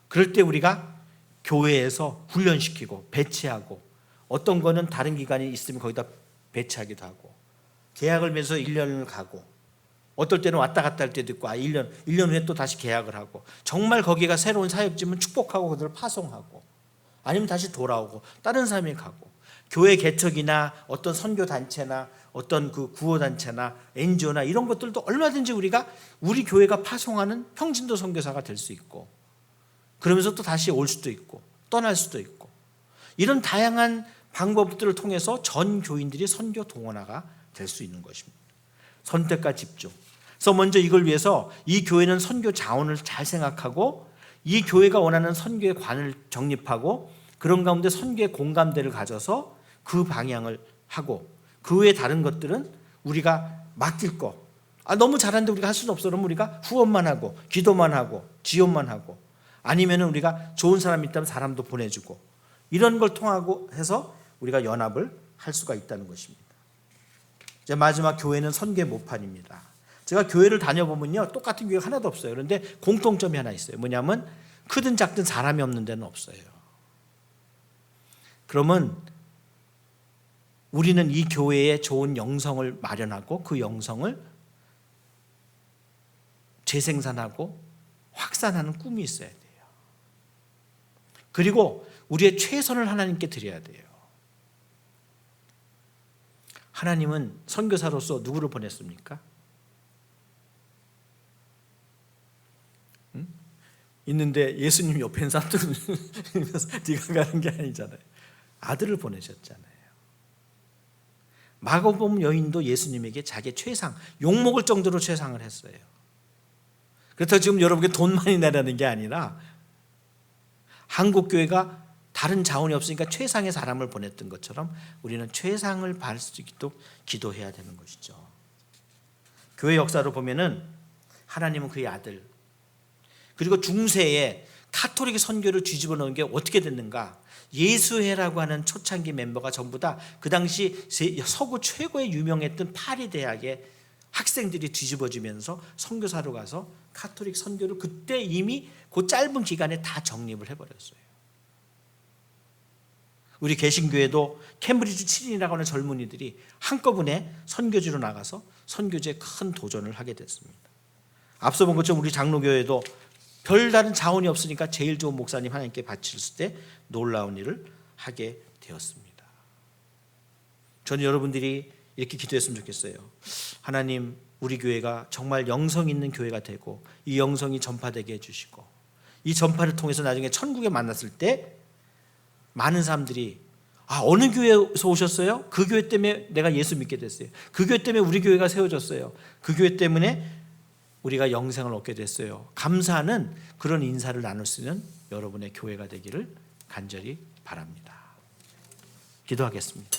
그럴 때 우리가 교회에서 훈련시키고 배치하고 어떤 거는 다른 기관이 있으면 거기다 배치하기도 하고 계약을 맺어서 1년을 가고 어떨 때는 왔다 갔다 할 때도 있고 1년 후에 또 다시 계약을 하고 정말 거기가 새로운 사역지면 축복하고 그들을 파송하고 아니면 다시 돌아오고 다른 삶에 가고 교회 개척이나 어떤 선교단체나 어떤 그 구호단체나 NGO나 이런 것들도 얼마든지 우리가 우리 교회가 파송하는 평진도 선교사가 될 수 있고 그러면서 또 다시 올 수도 있고 떠날 수도 있고 이런 다양한 방법들을 통해서 전 교인들이 선교 동원화가 될 수 있는 것입니다. 선택과 집중. 그래서 먼저 이걸 위해서 이 교회는 선교 자원을 잘 생각하고 이 교회가 원하는 선교의 관을 정립하고 그런 가운데 선교의 공감대를 가져서 그 방향을 하고 그 외에 다른 것들은 우리가 맡길 거. 너무 잘하는데 우리가 할 수는 없어. 그러면 우리가 후원만 하고 기도만 하고 지원만 하고 아니면 우리가 좋은 사람이 있다면 사람도 보내주고 이런 걸 통하고 해서 우리가 연합을 할 수가 있다는 것입니다. 이제 마지막 교회는 선교의 모판입니다. 제가 교회를 다녀보면요 똑같은 교회가 하나도 없어요. 그런데 공통점이 하나 있어요. 뭐냐면 크든 작든 사람이 없는 데는 없어요. 그러면 우리는 이 교회에 좋은 영성을 마련하고 그 영성을 재생산하고 확산하는 꿈이 있어야 돼요. 그리고 우리의 최선을 하나님께 드려야 돼요. 하나님은 선교사로서 누구를 보냈습니까? 있는데 예수님 옆에 있는 사람들은 네가 가는 게 아니잖아요. 아들을 보내셨잖아요. 마가복음 여인도 예수님에게 자기의 최상, 욕먹을 정도로 최상을 했어요. 그렇다고 지금 여러분께 돈 많이 내라는 게 아니라 한국교회가 다른 자원이 없으니까 최상의 사람을 보냈던 것처럼 우리는 최상을 받을 수 있도록 기도해야 되는 것이죠. 교회 역사로 보면은 하나님은 그의 아들 그리고 중세에 카톨릭 선교를 뒤집어 놓은 게 어떻게 됐는가? 예수회라고 하는 초창기 멤버가 전부 다 그 당시 서구 최고의 유명했던 파리 대학의 학생들이 뒤집어지면서 선교사로 가서 카톨릭 선교를 그때 이미 그 짧은 기간에 다 정립을 해버렸어요. 우리 개신교회도 캠브리지 7인이라고 하는 젊은이들이 한꺼번에 선교지로 나가서 선교지에 큰 도전을 하게 됐습니다. 앞서 본 것처럼 우리 장로교회도 별다른 자원이 없으니까 제일 좋은 목사님 하나님께 바쳤을 때 놀라운 일을 하게 되었습니다. 저는 여러분들이 이렇게 기도했으면 좋겠어요. 하나님, 우리 교회가 정말 영성 있는 교회가 되고 이 영성이 전파되게 해주시고 이 전파를 통해서 나중에 천국에 만났을 때 많은 사람들이 어느 교회에서 오셨어요? 그 교회 때문에 내가 예수 믿게 됐어요. 그 교회 때문에 우리 교회가 세워졌어요. 그 교회 때문에 우리가 영생을 얻게 됐어요. 감사하는 그런 인사를 나눌 수 있는 여러분의 교회가 되기를 간절히 바랍니다. 기도하겠습니다.